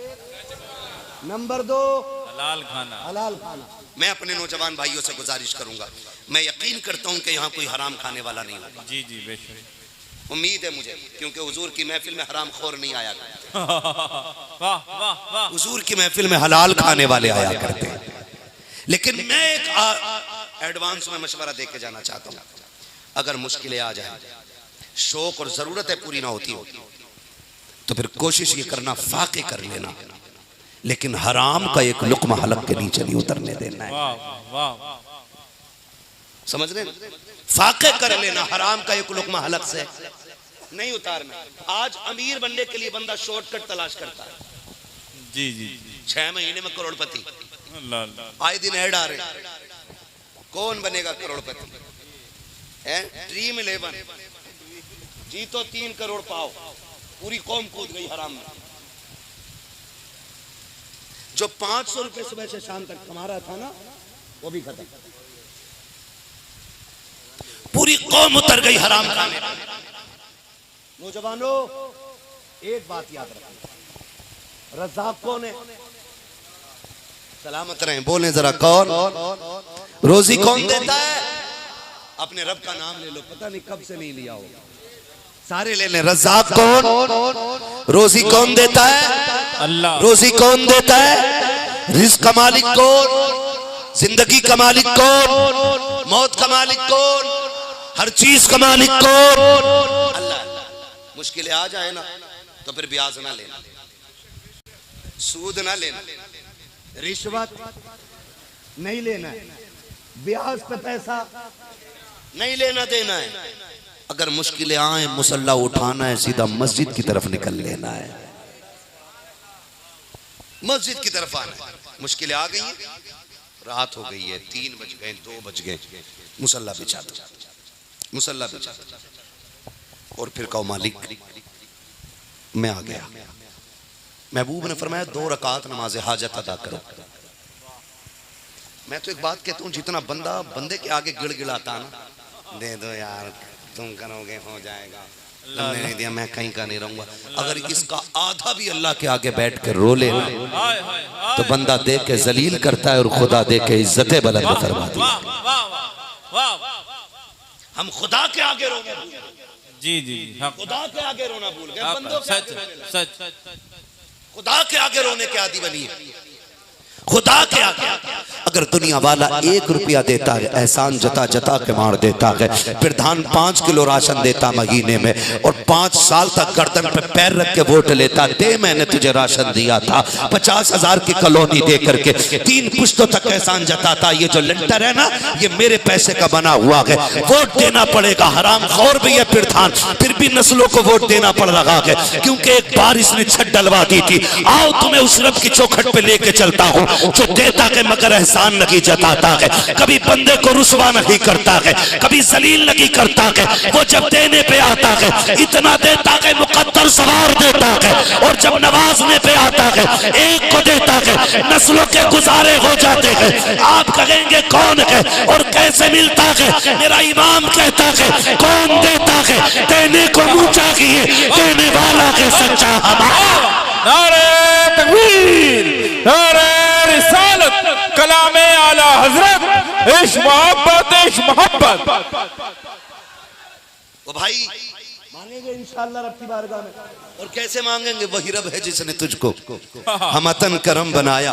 A: नंबर दो,
B: हलाल खाना।
A: हलाल खाना। मैं अपने नौजवान भाइयों से गुजारिश करूंगा, मैं यकीन करता हूं कि यहाँ कोई हराम खाने वाला नहीं होगा।
B: जी जी बेशक।
A: उम्मीद है मुझे, क्योंकि हुजूर की महफिल में हराम खोर नहीं आया करते।
B: वाह वाह वाह।
A: हुजूर की महफिल में हलाल खाने वाले आया करते हैं। लेकिन मैं एक एडवांस में मशवरा दे के जाना चाहता हूँ, अगर मुश्किलें आ जाए, शौक और जरूरतें पूरी ना होती हो, तो फिर कोशिश ये करना फाके कर लेना, लेकिन हराम का एक लुक्मा हलक के नीचे नहीं उतरने देना है।
B: वाह वाह।
A: समझ रहे? फाके कर लेना, हराम का एक लुक्मा हलक से नहीं उतारना। आज अमीर बनने के लिए बंदा शॉर्टकट तलाश करता है।
B: जी जी।
A: 6 महीने में करोड़पति,
B: अल्लाह अल्लाह।
A: आए दिन ऐड आ रहे, कौन बनेगा करोड़पति? ड्रीम 11, जीतो 3 करोड़ पाओ, पूरी कौम कूद गई हराम में। जो 500 रुपए सुबह से शाम तक कमा रहा था ना, वो भी खत्म, पूरी कौम उतर गई हराम खाने। नौजवानों एक बात याद रखना, रज़ाक कौन है? सलामत रहें, बोले जरा कौन? रोजी कौन देता है? अपने रब का नाम ले लो, पता नहीं कब से नहीं लिया हो, सारे ले लें। रज़ाक कौन? रोजी कौन देता है?
B: अल्लाह।
A: रोजी कौन देता है? रिज़्क़ का मालिक कौन? जिंदगी का मालिक कौन? मौत का मालिक कौन? हर चीज का मालिक कौन? अल्लाह। मुश्किलें आ जाए ना, तो फिर ब्याज ना लेना, सूद ना लेना, रिश्वत नहीं लेना है, ब्याज पे पैसा नहीं लेना देना है। अगर मुश्किलें आए, मुसल्ला उठाना है, सीधा मस्जिद की तरफ निकल लेना है, मस्जिद की तरफ आना है। मुश्किलें आ गई है, रात हो गई है, 3 बज गए, 2 बज गए, मुसल्ला बिछा दो, मुसल्ला बिछा दो, और फिर कहो मालिक मैं आ गया। महबूब ने फरमाया 2 रकात नमाज हाजत अदा करो। मैं तो एक बात कहता हूँ, जितना बंदा बंदे के आगे गिड़गिड़ाता ना, दे दो यार, तुम करोगे हो जाएगा, तुमने नहीं दिया मैं कहीं का नहीं रहूंगा, अगर इसका आधा भी अल्लाह के आगे बैठ कर रो ले तो बंदा देख के जलील करता है और खुदा देख के इज्जतें बुलंद फरमाती है। हम खुदा के आगे रोना,
B: जी जी,
A: खुदा के आगे रोना भूल गए, बंदों के
B: सच
A: आगे
B: सच।
A: खुदा के आगे रोने के आदी बनी है। खुदा के आगे अगर दुनिया वाला 1 रुपया देता है, एहसान जता जता के मार देता है, प्रधान 5 किलो राशन देता महीने में, और 5 साल तक गर्दन पे पैर रख के वोट लेता, दे मैंने तुझे राशन दिया था, 50,000 की कॉलोनी दे करके 3 पुश्तों तक एहसान जताता, ये जो लिंटर है ना, ये मेरे पैसे का बना हुआ है, वोट देना पड़ेगा। हराम खौर भी है प्रधान, फिर भी नस्लों को वोट देना पड़ रहा है, क्योंकि एक बार इसने छत डलवा दी थी। आओ तुम्हें उस रब की चौखट पे लेके चलता हूँ जो देता है मगर एहसान नहीं जताता है, कभी बंदे को रुसवा नहीं करता है, कभी जलील नहीं करता है। वो जब देने पे आता है इतना देता है मुकद्दर सवार देता है, और जब नवाजने पे आता है एक को देता है, नस्लों के गुजारे हो जाते हैं। आप कहेंगे कौन है और कैसे मिलता है? मेरा इमाम कहता है कौन देता है? देने को मुंह चाहिए, देने वाला है सच्चा हमारा।
B: नारे तकबीर, नारे रिसालत, कलामे आला हजरत, इश्क मोहब्बत, इश्क मोहब्बत।
A: वो भाई मांगेंगे इंशाअल्लाह रब की बारगाह में, और कैसे मांगेंगे? वही रब है जिसने तुझको हमतन करम बनाया,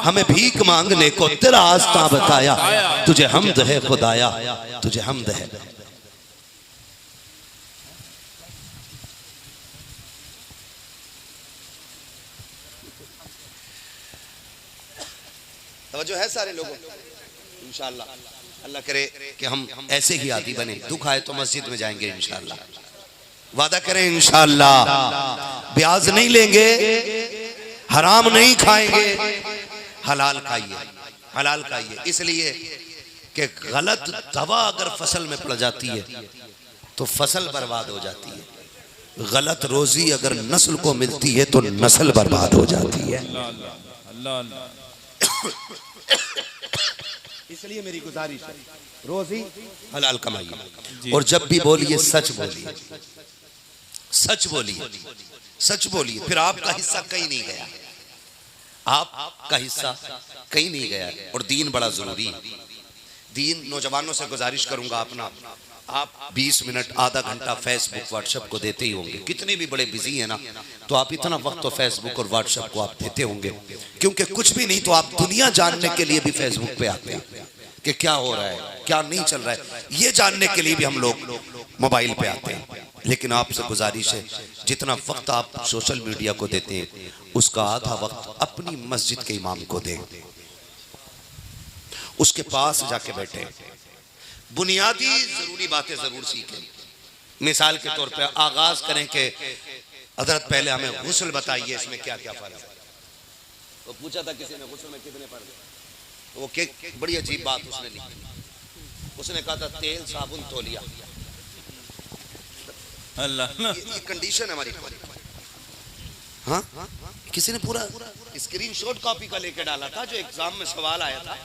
A: हमें भीख मांगने को तेरा आस्था बताया, तुझे हमद है खुदाया, तुझे हमद है। जो है सारे लोगों इंशाअल्लाह, अल्लाह करे कि हम ऐसे ही आदी बने। दुख आए तो मस्जिद में जाएंगे इंशाअल्लाह, वादा करें इंशाअल्लाह। ब्याज नहीं लेंगे, हराम नहीं खाएंगे, हलाल खाइए, हलाल खाइए, इसलिए कि गलत दवा अगर फसल में पड़ जाती है तो फसल बर्बाद हो जाती है, गलत रोजी अगर नस्ल को मिलती है तो नस्ल बर्बाद हो जाती है।
B: अल्लाह अल्लाह।
A: इसलिए मेरी गुजारिश है रोजी हलाल कमाइए और जब भी बोलिए सच बोलिए, सच बोलिए, सच बोलिए, फिर आपका हिस्सा कहीं नहीं गया, आपका हिस्सा कहीं नहीं गया। और दीन बड़ा जरूरी है। दीन नौजवानों से गुजारिश करूंगा अपना, आप 20 मिनट आधा घंटा फेसबुक व्हाट्सएप को देते ही होंगे, कितने भी बड़े बिजी हैं ना, तो आप इतना वक्त तो फेसबुक और व्हाट्सएप को आप देते होंगे, क्योंकि कुछ भी नहीं तो आप दुनिया जानने के लिए भी फेसबुक पे आते हैं कि क्या हो रहा है क्या नहीं चल रहा है, ये जानने के लिए भी हम लोग मोबाइल पे आते हैं। लेकिन आपसे गुजारिश है जितना वक्त आप सोशल मीडिया को देते हैं उसका आधा वक्त अपनी मस्जिद के इमाम को दें, उसके पास जाके बैठे, बुनियादी जरूरी बातें जरूर सीखें। मिसाल के तौर पे आगाज करें कि हजरत पहले हमें गुस्ल बताइए, इसमें क्या क्या फर्क है। तो पूछा था किसी ने गुस्ल में कितने फर्क है, वो के बड़ी अजीब बात उसने लिखी, उसने कहा था तेल साबुन तौलिया।
B: अल्लाह,
A: ये कंडीशन है हमारी। हाँ, किसी ने पूरा स्क्रीनशॉट कॉपी का लेके डाला था, जो एग्जाम में सवाल आया था,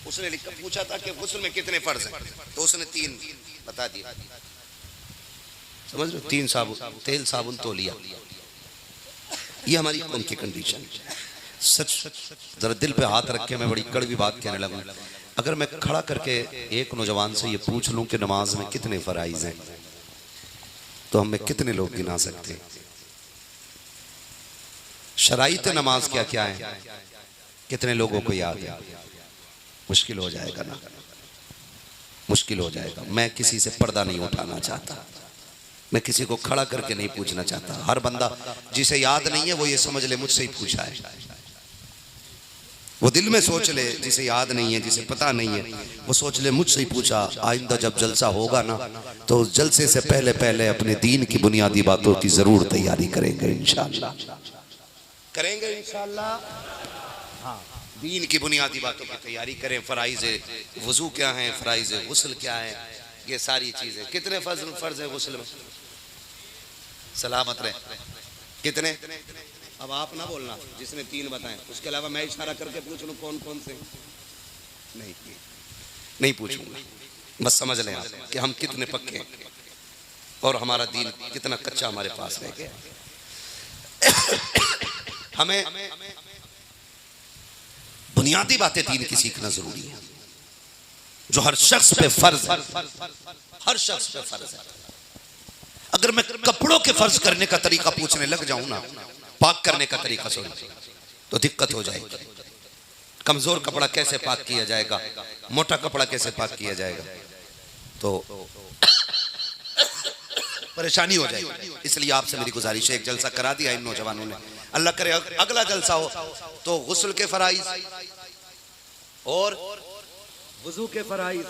A: उसने लिखा पूछा था कि गुस्ल में कितने फर्ज हैं, तो उसने 3 बता दिया। समझ रहे हो, 3 साबुन, तेल साबुन तौलिया, ये हमारी कौन की कंडीशन। सच जरा दिल पे हाथ रख के मैं बड़ी कड़वी बात कहने लगूं, अगर मैं खड़ा करके एक नौजवान से ये पूछ लूं कि नमाज में कितने फराइज हैं, तो हमें कितने लोग गिना सकते हैं। शराइत नमाज क्या क्या है, कितने लोगों को याद है। मुश्किल हो जाएगा ना, मुश्किल हो जाएगा। मैं किसी से पर्दा नहीं उठाना चाहता, मैं किसी को खड़ा करके नहीं पूछना चाहता। हर बंदा जिसे याद नहीं है वो ये समझ ले मुझसे ही पूछा है, वो दिल में सोच ले जिसे याद नहीं है, जिसे पता नहीं है, वो सोच ले मुझसे ही पूछा। आइंदा जब जलसा होगा ना तो उस जलसे से पहले पहले अपने दीन की बुनियादी बातों की जरूर तैयारी करेंगे इंशाअल्लाह, करेंगे इंशाअल्लाह। हाँ, दीन की बुनियादी बातों की तैयारी करें। फराइज वजू क्या है, फराइज गुस्ल क्या है, ये सारी चीजें। कितने फर्ज है गुस्ल में, सलामत रहे कितने। अब आप ना बोलना जिसने 3 बताएं, उसके अलावा मैं इशारा करके पूछ लूं कौन कौन से, नहीं पूछूंगा। बस समझ लें आप कि हम कितने पक्के हैं और हमारा दीन कितना कच्चा हमारे पास रह गया। हमें बुनियादी बातें दीन की सीखना जरूरी है, जो हर शख्स पे फर्ज है, हर शख्स पे फर्ज है। अगर मैं कपड़ों के फर्ज करने का तरीका पूछने लग जाऊं ना, पाक करने का तरीका सुन, तो दिक्कत हो जाएगी। कमजोर कपड़ा कैसे पाक किया जाएगा, मोटा कपड़ा कैसे पाक किया जाएगा, तो परेशानी हो जाएगी। इसलिए आपसे मेरी गुजारिश है, एक जलसा करा दिया इन नौजवानों ने, अल्लाह करे अगला जलसा हो तो गुस्ल के फराइज और वजू के फराइज,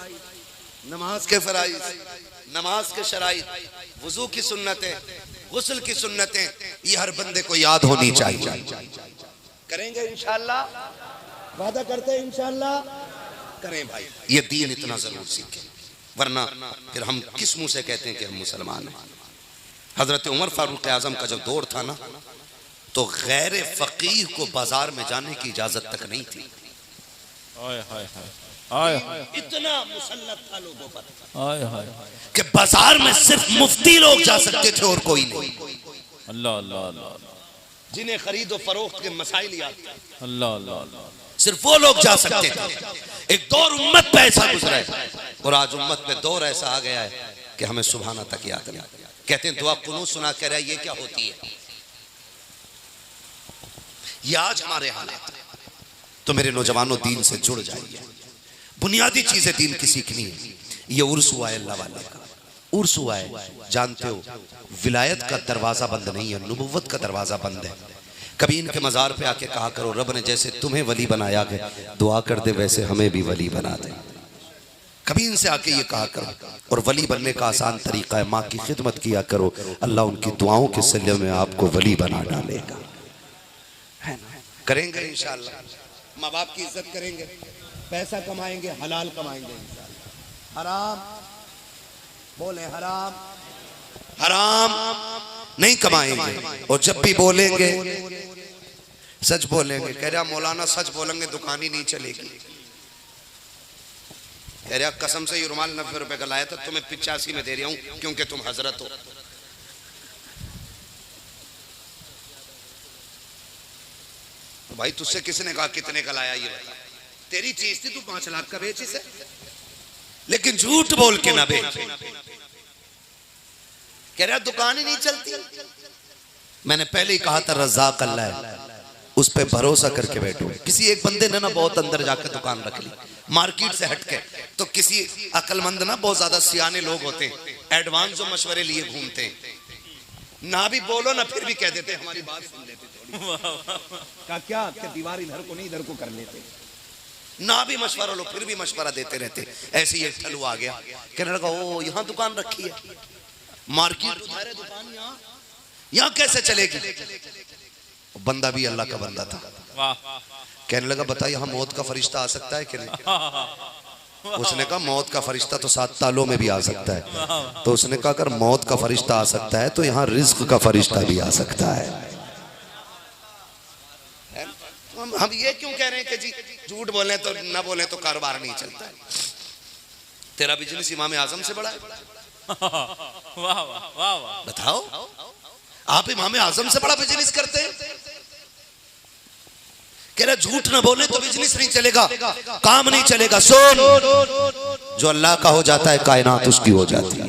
A: नमाज के फराइज, नमाज के शराइत, वजू की सुन्नतें, गुस्ल की सुन्नतें, ये हर बंदे को याद होनी चाहिए। करेंगे इंशाअल्लाह, वादा करते हैं इंशाअल्लाह, करें भाई। ये दीन इतना जरूर सीखें, वरना फिर हम किस मुंह से कहते हैं कि हम मुसलमान हैं। हजरत उमर फारूक आजम का जब दौर था ना, तो गैर फकीह को बाजार में जाने की इजाजत तक नहीं थी। इतना मुसल्लत था लोगों पर कि बाजार में सिर्फ मुफ्ती लोग जा सकते थे और कोई नहीं।
B: अल्लाह अल्लाह अल्लाह,
A: जिन्हें खरीद और फरोख्त के मसाइल याद थे,
B: अल्लाह अल्लाह अल्लाह,
A: सिर्फ वो लोग जा सकते थे। एक दौर उम्मत पे ऐसा गुजरा है और आज उम्मत पे दौर ऐसा आ गया है कि हमें सुभाना तक याद नहीं। कहते हैं दुआ कुनूत सुना कह रहा है, ये क्या होती है, ये आज हमारे हालात। तो मेरे नौजवानों दीन से जुड़ जाइए, बुनियादी चीजें दीन की सीखनी है। ये उर्स हुआ है, अल्लाह वाले का उर्स हुआ है, जानते हो विलायत का दरवाजा बंद नहीं है, नबुव्वत का दरवाजा बंद है। कभी इनके मजार पे आके कहा करो, रब ने जैसे तुम्हें वली बनाया है, दुआ कर दे वैसे हमें भी वली बना दे। कभी इनसे आके ये कहा करो, और वली बनने का आसान तरीका है, माँ की खिदमत किया करो, अल्लाह उनकी दुआओं के सिले में आपको वली बना डालेगा। करेंगे इंशाअल्लाह, माँ बाप की इज्जत करेंगे, पैसा कमाएंगे, हलाल कमाएंगे इंशाअल्लाह। हराम बोले, हराम हराम नहीं कमाएंगे। और जब भी बोलेंगे सच बोलेंगे। कह रहा मौलाना सच बोलेंगे दुकान ही नहीं चलेगी। कह रहा कसम से ये रुमाल 90 रुपए का लाया था, तुम्हें 85 में दे रहा हूं क्योंकि तुम हजरत हो। तो भाई तुझसे किसने कहा कितने का लाया ये बता। तेरी चीज थी, तू 5 लाख का बेच इसे, लेकिन झूठ बोल के ना बेच। कह रहा दुकान ही नहीं चलती। मैंने पहले ही कहा था रज़ाक अल्लाह है, उस पे भरोसा करके बैठो। किसी एक बंदे ने ना बहुत अंदर जाकर दुकान रख ली मार्केट से हटके, तो किसी अक्लमंद ना बहुत ज्यादा सियाने लोग होते हैं, एडवांस जो मशवरे लिए घूमते हैं, ना भी बोलो ना फिर भी कह देते हमारी बात सुन लेते थोड़ी क्या दीवार इधर को नहीं इधर को कर लेते, ना भी मशवरा लो फिर भी मशवरा देते रहते। ऐसे ही ठलू आ गया, कहने लगा ओ यहाँ दुकान रखी है, मार्केट उधार है, दुकान यहाँ कैसे चलेगी। बंदा भी अल्लाह का बंदा था, कहने लगा बता यहाँ मौत का फरिश्ता आ सकता है कि नहीं। उसने कहा मौत का फरिश्ता तो 7 तालों में भी आ सकता है। तो उसने कहा अगर मौत का फरिश्ता आ सकता है तो यहाँ रिज्क का फरिश्ता भी आ सकता है। हम ये क्यों कह रहे हैं कि जी झूठ बोले तो ना बोले तो कारोबार नहीं चलता है। तेरा बिजनेस इमाम आजम से बड़ा है।
B: वाह वाह वाह,
A: बताओ आप इमाम आजम से बड़ा बिजनेस करते हैं। कह रहा झूठ ना बोले तो बिजनेस नहीं चलेगा, काम नहीं चलेगा। सुन, जो अल्लाह का हो जाता है कायनात उसकी हो जाती है।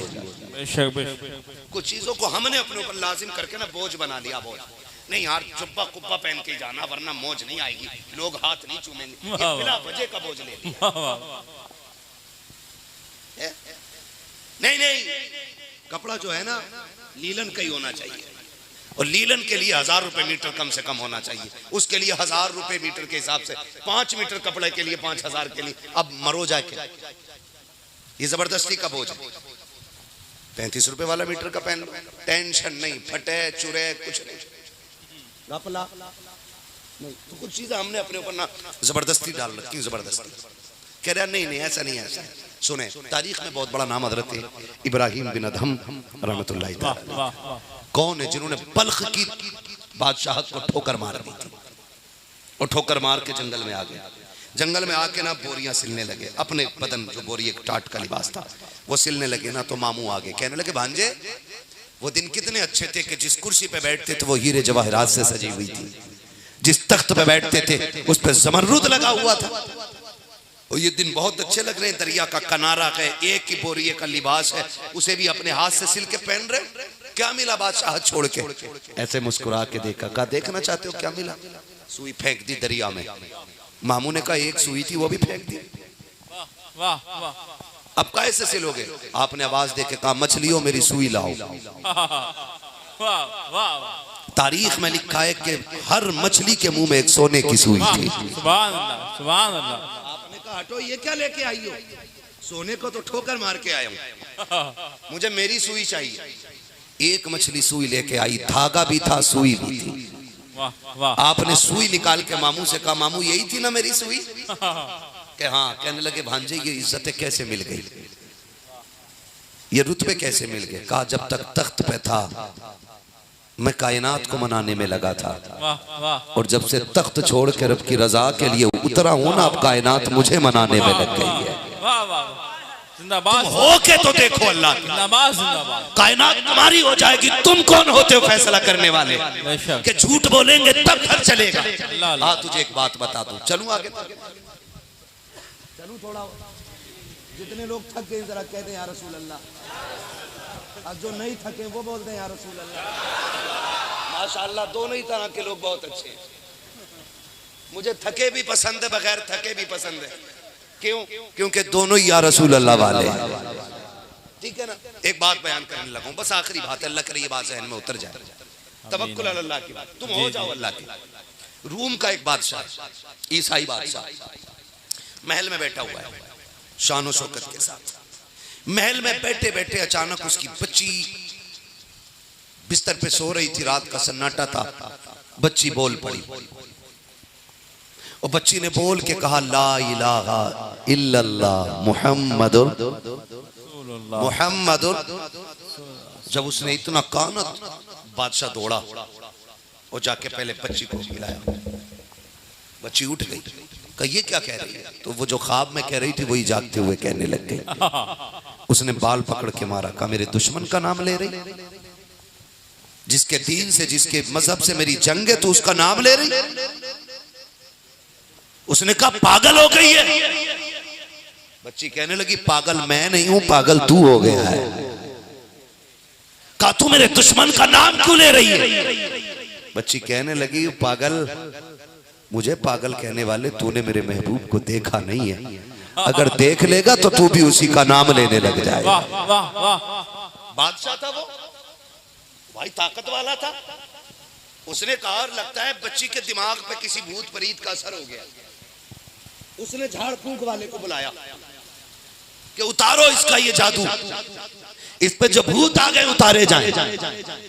A: कुछ चीजों को हमने अपने ऊपर लाजिम करके ना बोझ बना लिया। बोझ नहीं यार, जुब्बा कुब्बा पहन के जाना वरना मौज नहीं आएगी, लोग हाथ नहीं चूमेंगे, बिना वजह का बोझ ले लिया। नहीं नहीं, कपड़ा जो है ना लीलन का ही होना चाहिए, और लीलन के लिए 1000 रुपए मीटर कम से कम होना चाहिए। उसके लिए 1000 रुपए मीटर के हिसाब से 5 मीटर कपड़े के लिए 5000 के लिए अब मरो जाके ये जबरदस्ती का बोझ। 35 रुपए वाला मीटर का पहन लो, टेंशन नहीं, फटे चुरे कुछ नहीं, घपला नहीं। तो कुछ चीजें हमने अपने ऊपर ना जबरदस्ती डाल रखी, जबरदस्ती। कह रहा नहीं नहीं ऐसा नहीं, ऐसा सुने तारीख में बहुत बड़ा नाम हजरत इब्राहिम बिन अदहम रहमतुल्लाह तआला। कौन है जिन्होंने बल्ख की बादशाहत को ठोकर मार दी थी, और ठोकर मार के जंगल में आ गए। जंगल में आके ना बोरियां सिलने लगे, अपने बदन जो बोरी एक टाट का लिबास था वो सिलने लगे ना। तो मामू आगे कहने लगे भांजे वो दिन कितने अच्छे थे कि जिस कुर्सी पे बैठते थे वो हीरे जवाहरात से सजी हुई थी, जिस तख्त पे बैठते थे उस पे जमरुद लगा हुआ था। और ये दिन बहुत अच्छे लग रहे हैं, दरिया का किनारा है, एक ही बोरिए का लिबास है, उसे भी अपने हाथ से सिल के पहन रहे। क्या मिला बादशाह छोड़ के? ऐसे मुस्कुरा के देखा, कहा देखना चाहते हो क्या मिला? सुई फेंक दी दरिया में। मामू ने कहा एक सुई थी वो भी फेंक दी।
B: वाह वाह,
A: अब कैसे सिलोगे? आपने आवाज दे के कहा मछलियों मेरी सुई लाओ।
B: वाह वाह,
A: तारीख में लिखा है कि हर मछली के मुंह में एक सोने की सुई थी।
B: सुभान अल्लाह सुभान अल्लाह।
A: आपने कहा हटो ये क्या लेके आई हो? सोने को तो ठोकर मार के आया हूं, मुझे मेरी सुई चाहिए। एक मछली सुई लेके आई, धागा भी था सुई भी थी।
B: वाह वाह,
A: आपने सुई निकाल के मामू से कहा मामू यही थी ना मेरी सुई? कि हाँ। कहने लगे भांजे ये इज्जतें कैसे मिल गई, ये रुतबे कैसे मिल गए? कहा जब तक तख्त पे था मैं कायनात को मनाने में लगा था, और जब से तख्त छोड़ के रब की रजा के लिए उतरा हूं ना, अब कायनात मुझे मनाने में लग गई है।
B: जिंदाबाद
A: हो के तो देखो अल्लाह की,
B: जिंदाबाद जिंदाबाद।
A: कायनात तुम्हारी हो जाएगी। तुम कौन होते हो फैसला करने वाले कि झूठ बोलेंगे तब घर चलेगा? हाँ तुझे एक बात बता दूं, चलूं आगे? चलूं थोड़ा? जितने लोग थक गए जरा कहते हैं या रसूल अल्लाह, और जो नहीं थके वो बोलते हैं या रसूल अल्लाह। माशाअल्लाह दोनों ही तरह के लोग बहुत अच्छे हैं। मुझे थके भी पसंद है, बगैर थके भी पसंद है। क्यों? क्योंकि दोनों ही या रसूल अल्लाह वाले हैं। ठीक है ना? एक बात बयान करने लगा हूं, बस आखिरी बात है, अल्लाह करे ये बात ज़हन में उतर जाए। तवक्कुल अल्लाह की बात, तुम हो जाओ अल्लाह की। रूम का एक बादशाह, ईसाई बादशाह, महल में बैठा हुआ है शान शौकत के साथ। महल में बैठे बैठे अचानक उसकी बच्ची बिस्तर पे सो रही थी, रात का सन्नाटा था, बच्ची बोल पड़ी। और बच्ची ने बोल के कहा ला इलाहा इल्लल्लाह मुहम्मदुर मुहम्मदुर। जब उसने इतना कहा, बादशाह दौड़ा और जाके पहले बच्ची को मिलाया। बच्ची उठ गई, कहा ये क्या कह रही है? तो वो जो ख्वाब में कह रही थी वही जागते हुए कहने लग गई। उसने बाल पकड़ के मारा, कहा मेरे दुश्मन का नाम ले रही, जिसके दीन से जिसके मजहब से मेरी जंग है तो उसका नाम ले रही। उसने कहा पागल हो गई है। बच्ची कहने लगी पागल मैं नहीं हूं, पागल तू हो गया है। कहा तू मेरे दुश्मन का नाम क्यों ले रही है? बच्ची कहने लगी पागल, मुझे पागल कहने वाले तूने मेरे महबूब को देखा नहीं है, अगर देख लेगा तो तू भी उसी का नाम लेने लग जाएगा। बादशाह था वो, भाई ताकत वाला था। उसने कहा लगता है बच्ची के दिमाग पे किसी भूत प्रीत का असर हो गया। उसने झाड़ फूंक वाले को बुलाया कि उतारो इसका ये जादू, इस पे जो भूत आ गए उतारे जाएं।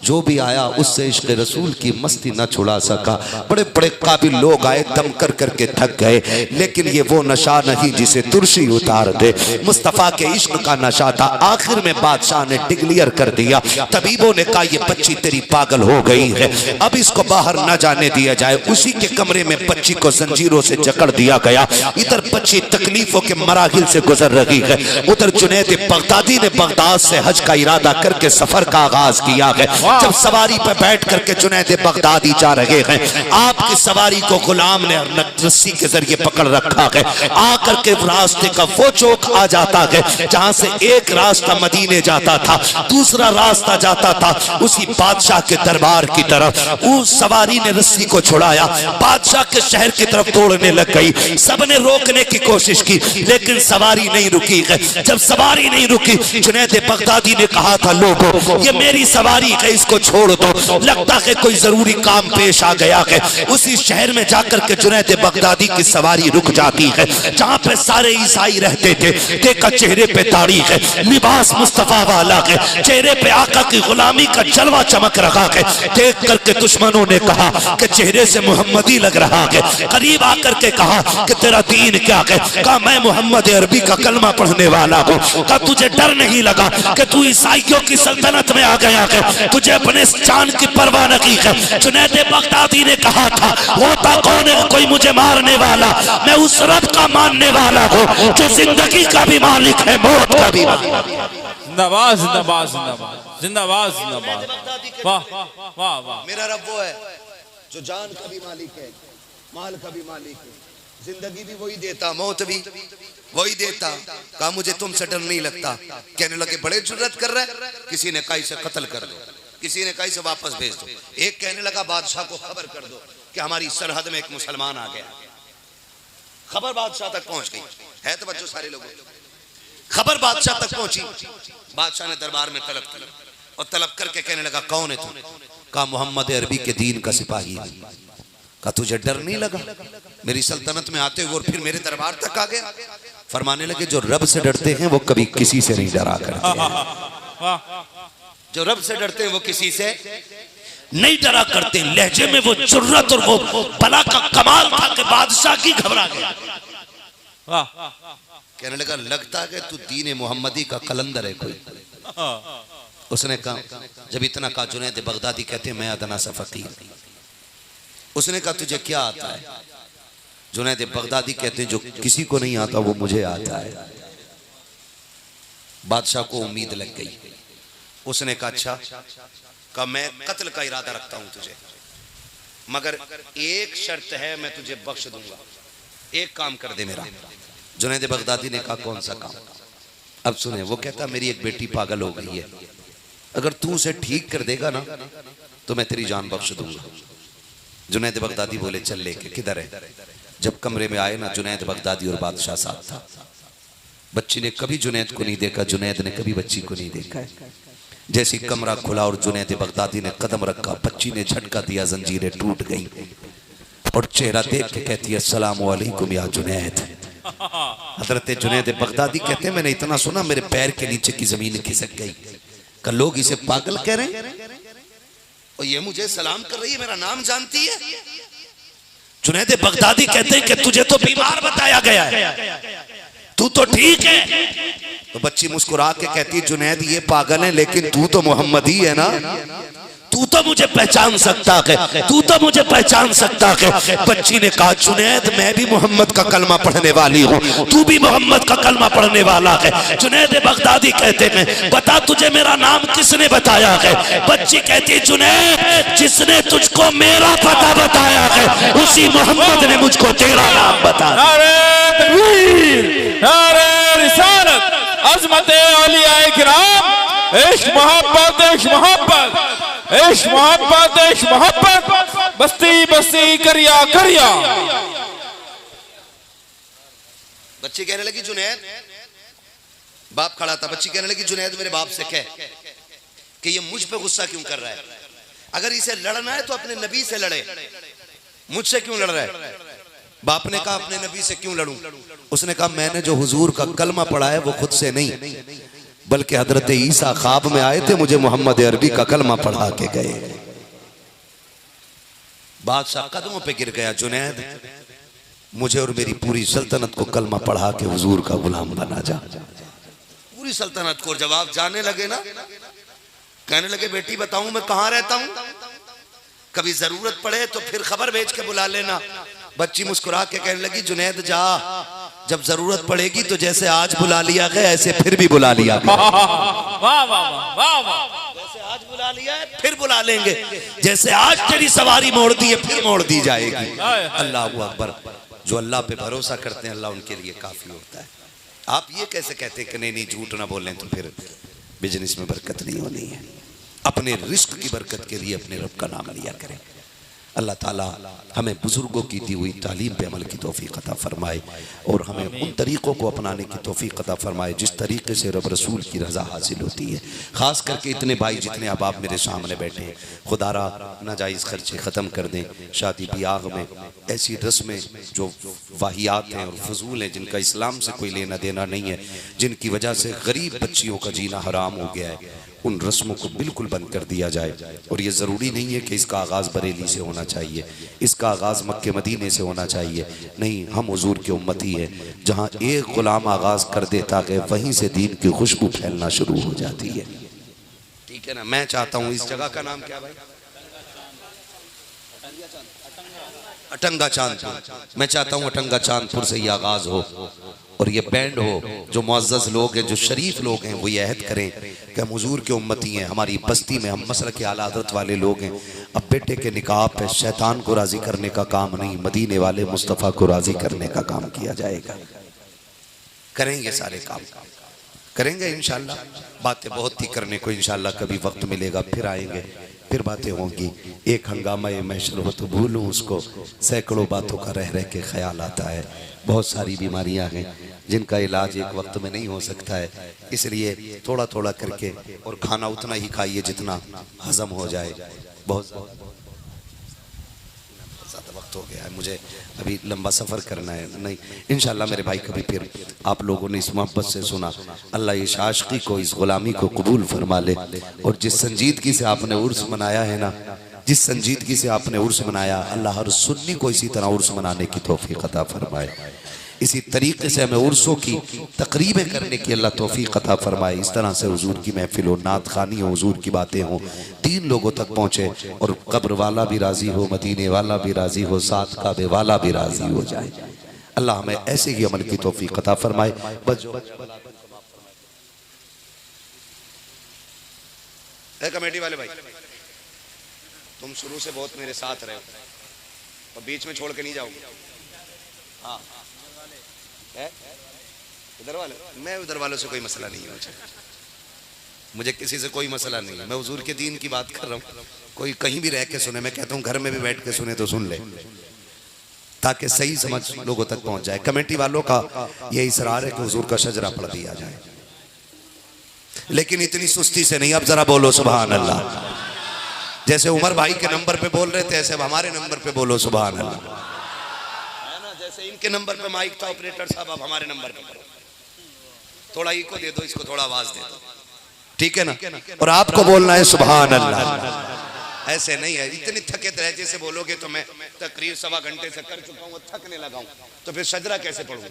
A: जो भी आया उससे इश्क़ रसूल की मस्ती न छुड़ा सका। बड़े बड़े काबिल लोग आए, दम कर करके थक गए, लेकिन ये वो नशा नहीं जिसे तुरशी उतार दे। मुस्तफ़ा के इश्क का नशा था। आखिर में बादशाह ने डिक्लेयर कर दिया, तबीबों ने कहा ये बच्ची तेरी पागल हो गई है, अब इसको बाहर न जाने दिया जाए। उसी के कमरे में बच्ची को जंजीरों से जकड़ दिया गया। इधर बच्ची तकलीफों के मराहिल से गुजर रही है, उधर जुनैद बगदादी ने बगदाद से हज का इरादा करके सफर का आगाज किया है। जब सवारी पर बैठ करके जुनैद बगदादी जा रहे हैं, आपकी सवारी को गुलाम ने रस्सी के जरिए पकड़ रखा है। आकर के रास्ते का वो चौक आ जाता है जहां से एक रास्ता मदीने जाता था, दूसरा रास्ता जाता था उसी बादशाह के दरबार की तरफ। उस सवारी ने रस्सी को छुड़ाया, बादशाह के शहर की तरफ दौड़ने लग गई। सबने रोकने की कोशिश की लेकिन सवारी नहीं रुकी है। जब सवारी नहीं रुकी, जुनैद बगदादी ने कहा था लोगों ये मेरी सवारी है, इसको छोड़ दो, लगता है कोई जरूरी काम पेश आ गया है। उसी शहर में जाकर के जुनैद बगदादी की सवारी रुक जाती है जहां पे सारे ईसाई रहते थे। देखा चेहरे पे दाढ़ी है, लिबास मुस्तफा वाला है, चेहरे पे आका की गुलामी का जलवा चमक रहा है। देख करके दुश्मनों ने कहा कि चेहरे से मोहम्मदी लग रहा है। करीब आकर के कहा कि तेरा दीन क्या है? कहा मैं मोहम्मद अरबी का कलमा पढ़ने वाला हूँ। कहा तुझे डर नहीं लगा कि तू ईसाइयों की सल्तनत में आ गया है, तुझे अपने जान की परवाह नहीं है? जुनैद बगदादी ने कहा था होता कौन है कोई मुझे मारने वाला, मैं उस रब का मानने वाला हूँ जो जिंदगी का भी मालिक है, मौत का भी मालिक।
B: जिंदाबाद जिंदाबाद जिंदाबाद जिंदाबाद जिंदाबाद। वाह वाह वाह।
A: मेरा रब वो है जो जान का भी मालिक है, माल का भी मालिक है, जिंदगी भी वही देता, मौत भी वही देता। कहा मुझे तुमसे डर नहीं लगता। कहने लगे बड़े जुर्रत कर रहा है। किसी ने कहा इसे कत्ल कर दो, किसी ने कहा इसे वापस भेज दो। एक कहने लगा बादशाह को खबर कर दो कि हमारी सरहद में एक मुसलमान आ गया। खबर बादशाह तक पहुंच गई है तो बच्चों सारे लोगों, खबर बादशाह तक पहुंची। बादशाह ने दरबार में तलब की और तलब करके कहने लगा कौन है तू? कहा मोहम्मद अरबी के दीन का सिपाही। कहा तुझे डर नहीं लगा मेरी सल्तनत में आते हुए और फिर मेरे दरबार तक आ गया? फरमाने लगे जो रब से डरते हैं वो कभी किसी से नहीं डरा करते। जो रब से डरते हैं वो किसी से नहीं डरा करते। लहजे में वो जुर्रत और वो बला का कमाल था कि बादशाह की घबरा गया। कहने लगा लगता है तू दीन मोहम्मदी का कलंदर है कोई। उसने कहा जब इतना कहा जुनैद बगदादी कहते मैं अदना सा फकीर। उसने कहा तुझे क्या आता है? जुनैद बगदादी कहते हैं जो किसी को नहीं आता वो मुझे आता है। बादशाह को उम्मीद लग गई। उसने कहा अच्छा, कहा मैं कत्ल का इरादा रखता हूं तुझे, मगर एक शर्त है मैं तुझे बख्श दूंगा, एक काम कर दे मेरा। जुनैद बगदादी ने कहा कौन सा काम? अब सुने, वो कहता मेरी एक बेटी पागल हो गई है, अगर तू उसे ठीक कर देगा ना तो मैं तेरी जान बख्श दूंगा। जुनैद बगदादी बोले चल लेके किधर है? जब कमरे में आए ना जुनैद बगदादी और बादशाह साथ था। बच्ची ने कभी जुनैद को नहीं देखा, जुनैद ने कभी बच्ची को नहीं देखा। जैसे कमरा खुला और जुनैद बगदादी ने कदम रखा, बच्ची ने झटका दिया, जंजीरें टूट गई और चेहरा देख के कहती है अस्सलाम वालेकुम या जुनैद। हजरत जुनैद बगदादी कहते हैं मैंने इतना सुना मेरे पैर के नीचे की जमीन खिसक गई। कल लोग इसे पागल कह रहे हैं और ये मुझे सलाम कर रही है, मेरा नाम जानती है। जुनैद बगदादी कहते हैं कि तुझे तो बीमार बताया गया है, तू तो ठीक है। तो बच्ची मुस्कुरा के कहती, जुनैद ये पागल है लेकिन तू तो मोहम्मदी है ना, तू तो मुझे पहचान सकता है, तू तो मुझे पहचान सकता है। बच्ची ने कहा, जुनैद मैं भी मोहम्मद का कलमा पढ़ने वाली हूँ, तू भी मोहम्मद का कलमा पढ़ने वाला है। जुनैद बगदादी कहते हैं, बता तुझे मेरा नाम किसने बताया है। बच्ची कहती, जुनैद जिसने तुझको मेरा पता बताया है उसी मोहम्मद ने मुझको तेरा नाम बताया।
B: नारे तकबीर, नारे रिसालत, अज़मत औलिया किराम, इश्क मोहब्बत, इश्क मोहब्बत, इश्क मोहब्बत, इश्क मोहब्बत, बस्ती बस्ती करिया करिया।
A: बच्ची कहने लगी, जुनैद, बाप खड़ा था, बच्ची कहने लगी, जुनैद मेरे बाप से कह कि ये मुझ पे गुस्सा क्यों कर रहा है, अगर इसे लड़ना है तो अपने नबी से लड़े, मुझसे क्यों लड़ रहा है। बाप ने कहा, अपने नबी से क्यों लड़ूं। उसने कहा, मैंने जो हुजूर का कलमा पढ़ा है वो खुद से नहीं, बल्कि हजरत ईसा ख्वाब में आए थे, मुझे मोहम्मद अरबी का कलमा पढ़ा के गए। बादशाह कदमों पे गिर गया, जुनैद मुझे और मेरी पूरी सल्तनत को कलमा पढ़ा के हुजूर का गुलाम बना जा। पूरी सल्तनत को जवाब जाने लगे ना, कहने लगे, बेटी बताऊं मैं कहां रहता हूं, कभी जरूरत पड़े तो फिर खबर भेज के बुला लेना। बच्ची मुस्कुरा के कहने लगी, जुनैद जा, जब जरूरत पड़ेगी तो जैसे आज बुला लिया गया ऐसे फिर भी बुला लिया गया।
B: वाह वाह वाह वाह,
A: जैसे आज बुला लिया है फिर बुला लेंगे, जैसे आज तेरी सवारी मोड़ दी है फिर मोड़ दी जाएगी। अल्लाह अकबर। जो अल्लाह पे भरोसा करते हैं अल्लाह उनके लिए काफी होता है। आप ये कैसे कहते हैं कि नहीं झूठ ना बोलें तो फिर बिजनेस में बरकत नहीं होनी है। अपने रिस्क की बरकत के लिए अपने रब का नाम लिया करें। अल्लाह ताला हमें बुजुर्गों की दी हुई तालीम पे अमल की तौफीक अता फरमाए और हमें उन तरीक़ों को अपनाने की तौफीक अता फरमाए जिस तरीके से रब रसूल की रज़ा हासिल होती है। ख़ास करके इतने भाई जितने अब आप मेरे सामने बैठे हैं, खुदारा नाजायज़ खर्चे ख़त्म कर दें। शादी ब्याह में ऐसी रस्में जो वाहियात हैं और फजूल हैं, जिनका इस्लाम से कोई लेना देना नहीं है, जिनकी वजह से गरीब बच्चियों का जीना हराम हो गया है, उन रस्मों को बिल्कुल बंद कर दिया जाए। और ये ज़रूरी नहीं है कि इसका आगाज़ बरेली से होना चाहिए, इसका आगाज़ मक्के मदीने से होना चाहिए। नहीं, हम हुजूर के उम्मती हैं। जहाँ एक गुलाम आगाज़ कर देता है वहीं से दीन की खुशबू फैलना शुरू हो जाती है। ठीक है ना। मैं चाहता हूँ, इस जगह का नाम क्या भाई? अटंगा चांदपुर। मैं चाहता हूँ अटंगा चांदपुर से ये आगाज़ हो और ये बैंड हो। जो मुअज़्ज़ज़ लोग हैं, जो शरीफ लोग हैं, वो ये अहद करें कि हम हुजूर के उम्मती हैं। हमारी बस्ती में हम मसलक के आला हज़रत वाले लोग हैं। अब बेटे के निकाह पे शैतान को राज़ी करने का काम नहीं, मदीने वाले मुस्तफ़ा को राज़ी करने का काम किया जाएगा। करेंगे, सारे काम करेंगे इंशाअल्लाह। बातें बहुत थी करने को, इंशाअल्लाह कभी वक्त मिलेगा फिर आएंगे, फिर बातें होंगी। एक हंगामा महशर हो तो भूलूं उसको, सैकड़ों बातों का रह रह के ख्याल आता है। बहुत सारी बीमारियां हैं जिनका इलाज एक वक्त में नहीं हो सकता है, इसलिए थोड़ा थोड़ा करके और खाना उतना ही खाइए जितना हजम हो जाए। बहुत ज़्यादा वक्त हो गया है, मुझे अभी लंबा सफ़र करना है। नहीं, इंशाअल्लाह मेरे भाई कभी फिर आप लोगों ने इस मोहब्बत से सुना, अल्लाह इस आशिकी को, इस गुलामी को कबूल फरमा ले। और जिस संजीदगी से आपने उर्स मनाया है ना, जिस संजीदगी से आपने उर्स मनाया, अल्लाह हर सुन्नी को इसी तरह उर्स मनाने की तौफीक अता फरमाए। इसी तरीके से हमें उर्सों की तकरीबें करने की अल्लाह तौफीक अता फरमाए। इस तरह से हुजूर की महफिल हो, नात खानी हो, हुजूर की बातें हों, 3 लोगों तक पहुँचे और कब्र वाला भी राज़ी हो, मदीने वाला भी राज़ी हो, साथ काबे वाला भी राज़ी हो जाए। अल्लाह हमें ऐसे ही अमल की तौफीक अता फरमाए। बस कमेटी वाले भाई, तुम शुरू से बहुत मेरे साथ रहे हो और बीच में छोड़ के नहीं जाओगे। हाँ, उधर वाले, मैं उधर वालों से कोई मसला नहीं है, मुझे किसी से कोई मसला नहीं है। मैं हुजूर के दीन की बात कर रहा हूँ। कोई कहीं भी रह के सुने, मैं कहता हूँ घर में भी बैठ के सुने तो सुन ले, ताकि सही समझ लोगों तक पहुंच जाए। कमेटी वालों का यह इसरार है कि हुजूर का शजरा पढ़ दिया जाए, लेकिन इतनी सुस्ती से नहीं। अब जरा बोलो सुभान अल्लाह। जैसे उमर भाई के नंबर पे बोल रहे थे, ऐसे अब हमारे नंबर पे बोलो सुभान अल्लाह, है ना। जैसे इनके नंबर पे माइक था ऑपरेटर साहब, अब हमारे नंबर पे करो। थोड़ा इको दे दो, इसको थोड़ा आवाज दे दो, ठीक है ना। और आपको बोलना है सुभान अल्लाह, ऐसे नहीं है, इतनी थके लहजे से बोलोगे तो मैं तकरीर 1.25 घंटे से कर चुका हूँ, थकने लगा हूँ, तो फिर शजरा कैसे पढ़ूंगा?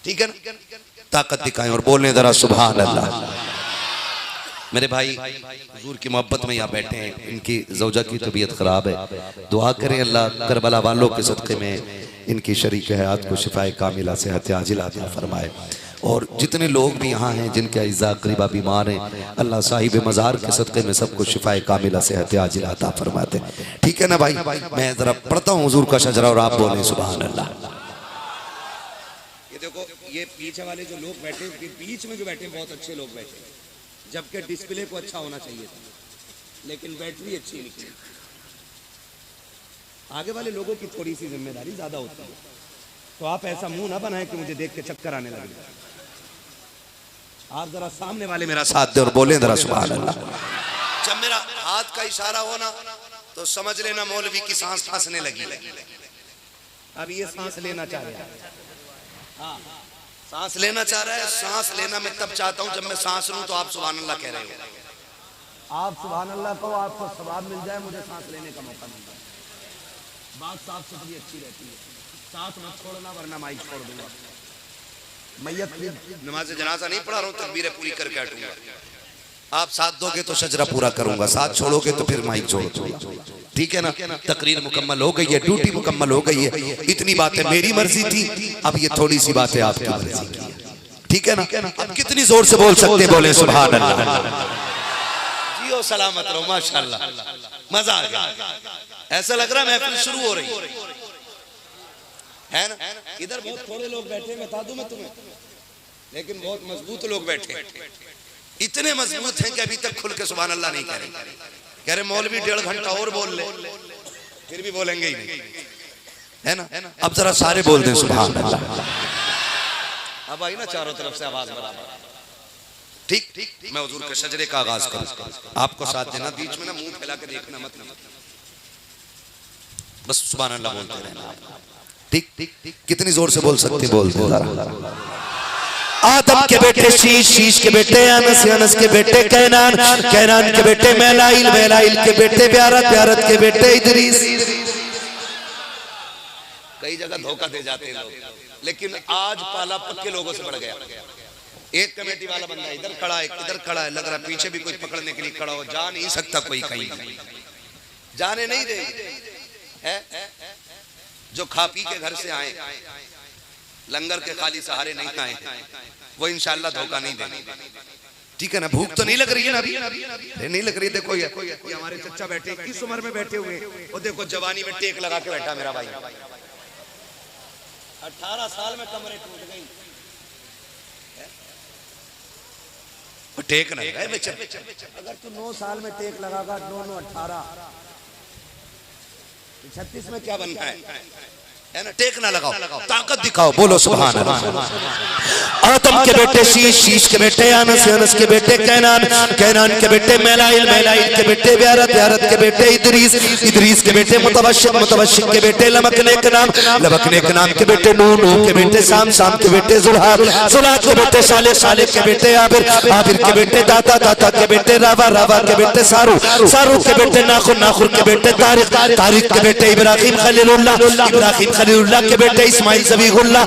A: ठीक है ना, ताकत दिखाएं और बोलने जरा सुभान अल्लाह। मेरे भाई हुजूर की मोहब्बत में यहाँ बैठे हैं, इनकी ज़ौजा की तबीयत ख़राब है, दुआ करें अल्लाह करबला वालों के सदक़े में इनकी शरीक हयात को शिफाए कामिला सेहत आजिला अता फरमाए। और जितने लोग भी यहाँ हैं जिनके अज़ा करीबा बीमार हैं, अल्लाह साहिब मज़ार के सदक़े में सबको शिफाए कामिला सेहत आजिला अता फरमाते। ठीक है ना भाई, मैं ज़रा पढ़ता हूँ हुजूर का शजरा और आप बोलें सुभान अल्लाह। ये देखो, ये पीछे वाले जो लोग बैठे, बीच में जो बैठे बहुत अच्छे लोग बैठे, जबकि डिस्प्ले को अच्छा होना चाहिए था, लेकिन बैटरी अच्छी निकली। आगे वाले लोगों की थोड़ी सी जिम्मेदारी ज्यादा होती है, तो आप ऐसा मुंह ना बनाएं कि मुझे देख के चक्कर आने लगे। आप जरा सामने वाले मेरा साथ दे और बोले जरा सुभान अल्लाह। जब मेरा हाथ का इशारा हो ना तो समझ लेना मौलवी की सांस फंसने लगी। अब ये सांस लेना चाह रहे हैं, हाँ सांस लेना चाह रहा है। सांस लेना मैं तब चाहता हूं जब मैं सांस लूं तो आप सुभान अल्लाह कह रहे हो। आप सुभान अल्लाह कहो, आपको सवाब मिल जाए, मुझे सांस लेने का मौका मिल जाए। बात साफ सुथरी अच्छी रहती है, साथ मत छोड़ना वरना माइक छोड़ दूंगा। मैयत की नमाज जनाजा नहीं पढ़ा रहा हूँ, तकबीरें पूरी करके हटूंगा। आप साथ दोगे तो शजरा पूरा करूंगा, साथ छोड़ोगे तो फिर माइक छोड़ दूंगा। ठीक है ना, तकरीर मुकम्मल हो गई है, ड्यूटी मुकम्मल हो गई है। इतनी बातें मेरी मर्जी थी, अब ये थोड़ी सी बातें आपकी मर्जी की है। ठीक है ना, अब कितनी जोर से बोल सकते, बोले सुभान अल्लाह। जियो सलामत रहो, माशाअल्लाह, मजा आ गया। ऐसा लग रहा है महफिल शुरू हो रही है ना। इधर बहुत थोड़े लोग बैठे, बता दूं मैं तुम्हें, लेकिन बहुत मजबूत लोग बैठे, इतने मजबूत हैं कि अभी तक खुल के सुभान अल्लाह नहीं कह रहे। कह रहे मौलवी 1.5 घंटा और बोल ले, फिर भी बोलेंगे ही नहीं, है ना। अब जरा सारे बोल दें सुभान अल्लाह। अब आई ना चारों तरफ से आवाज बराबर। ठीक, मैं हुजूर के शजरे का आगाज करूं, आपको साथ देना, बीच में ना मुंह फैला के देखना मत, बस सुभान अल्लाह बोलते रहना। ठीक, कितनी जोर से बोल सकते, बोल दे। आदम के बेटे शीश, शीश के बेटे अनस, अनस के बेटे कैनान, कैनान के बेटे मैलाइल, मैलाइल के बेटे ब्यारत, ब्यारत के बेटे इदरीस। कई जगह धोखा दे जाते हैं लोग, लेकिन आज पाला पक्के लोगों से बढ़ गया। एक कमेटी वाला बंदा इधर खड़ा है, इधर खड़ा है, लग रहा है पीछे भी कोई पकड़ने के लिए खड़ा हो, जा नहीं सकता कोई, कहीं जाने नहीं दे है। जो खा पी के घर से आए, लंगर के खाली सहारे नहीं आए, वो इंशाअल्लाह धोखा नहीं देंगे। ठीक है ना, भूख तो नहीं लग रही है ना अभी, नहीं लग रही है। देखो ये हमारे चचा बैठे, किस उम्र में बैठे हुए, वो देखो जवानी में टेक लगा के बैठा मेरा भाई। 18 साल में कमरे टूट गई, टेक ना अगर तू 9 साल में टेक लगागा, 9 9 18, 36 में क्या बनना है ना। टेक ना लगाओ, ताकत दिखाओ, बोलो सुभान अल्लाह। आदम के बेटे शीश, शीश के बेटे अनस, अनस के बेटे कैनान, कैनान के बेटे मैलाइल, मैलाइल के बेटे ब्यारत, ब्यारत के बेटे इदरीस, इदरीस के बेटे मुतवश्शिक, मुतवश्शिक के बेटे लमकने के नाम, लमकने के नाम के बेटे नूह, नूह के बेटे साम, साम के बेटे जुल्हाब, जुल्हाब के बेटे साले, साले के बेटे आबिर, आबिर के बेटे दाता, दाता के बेटे रावा, रावा के बेटे सारू, सारू के बेटे नाखुर, नाखुर के बेटे तारिक, तारिक के बेटे इब्राहिम खलीलुल्लाह, इब्राहिम खलीलुल्लाह के बेटे इस्माइल ज़बीहुल्लाह,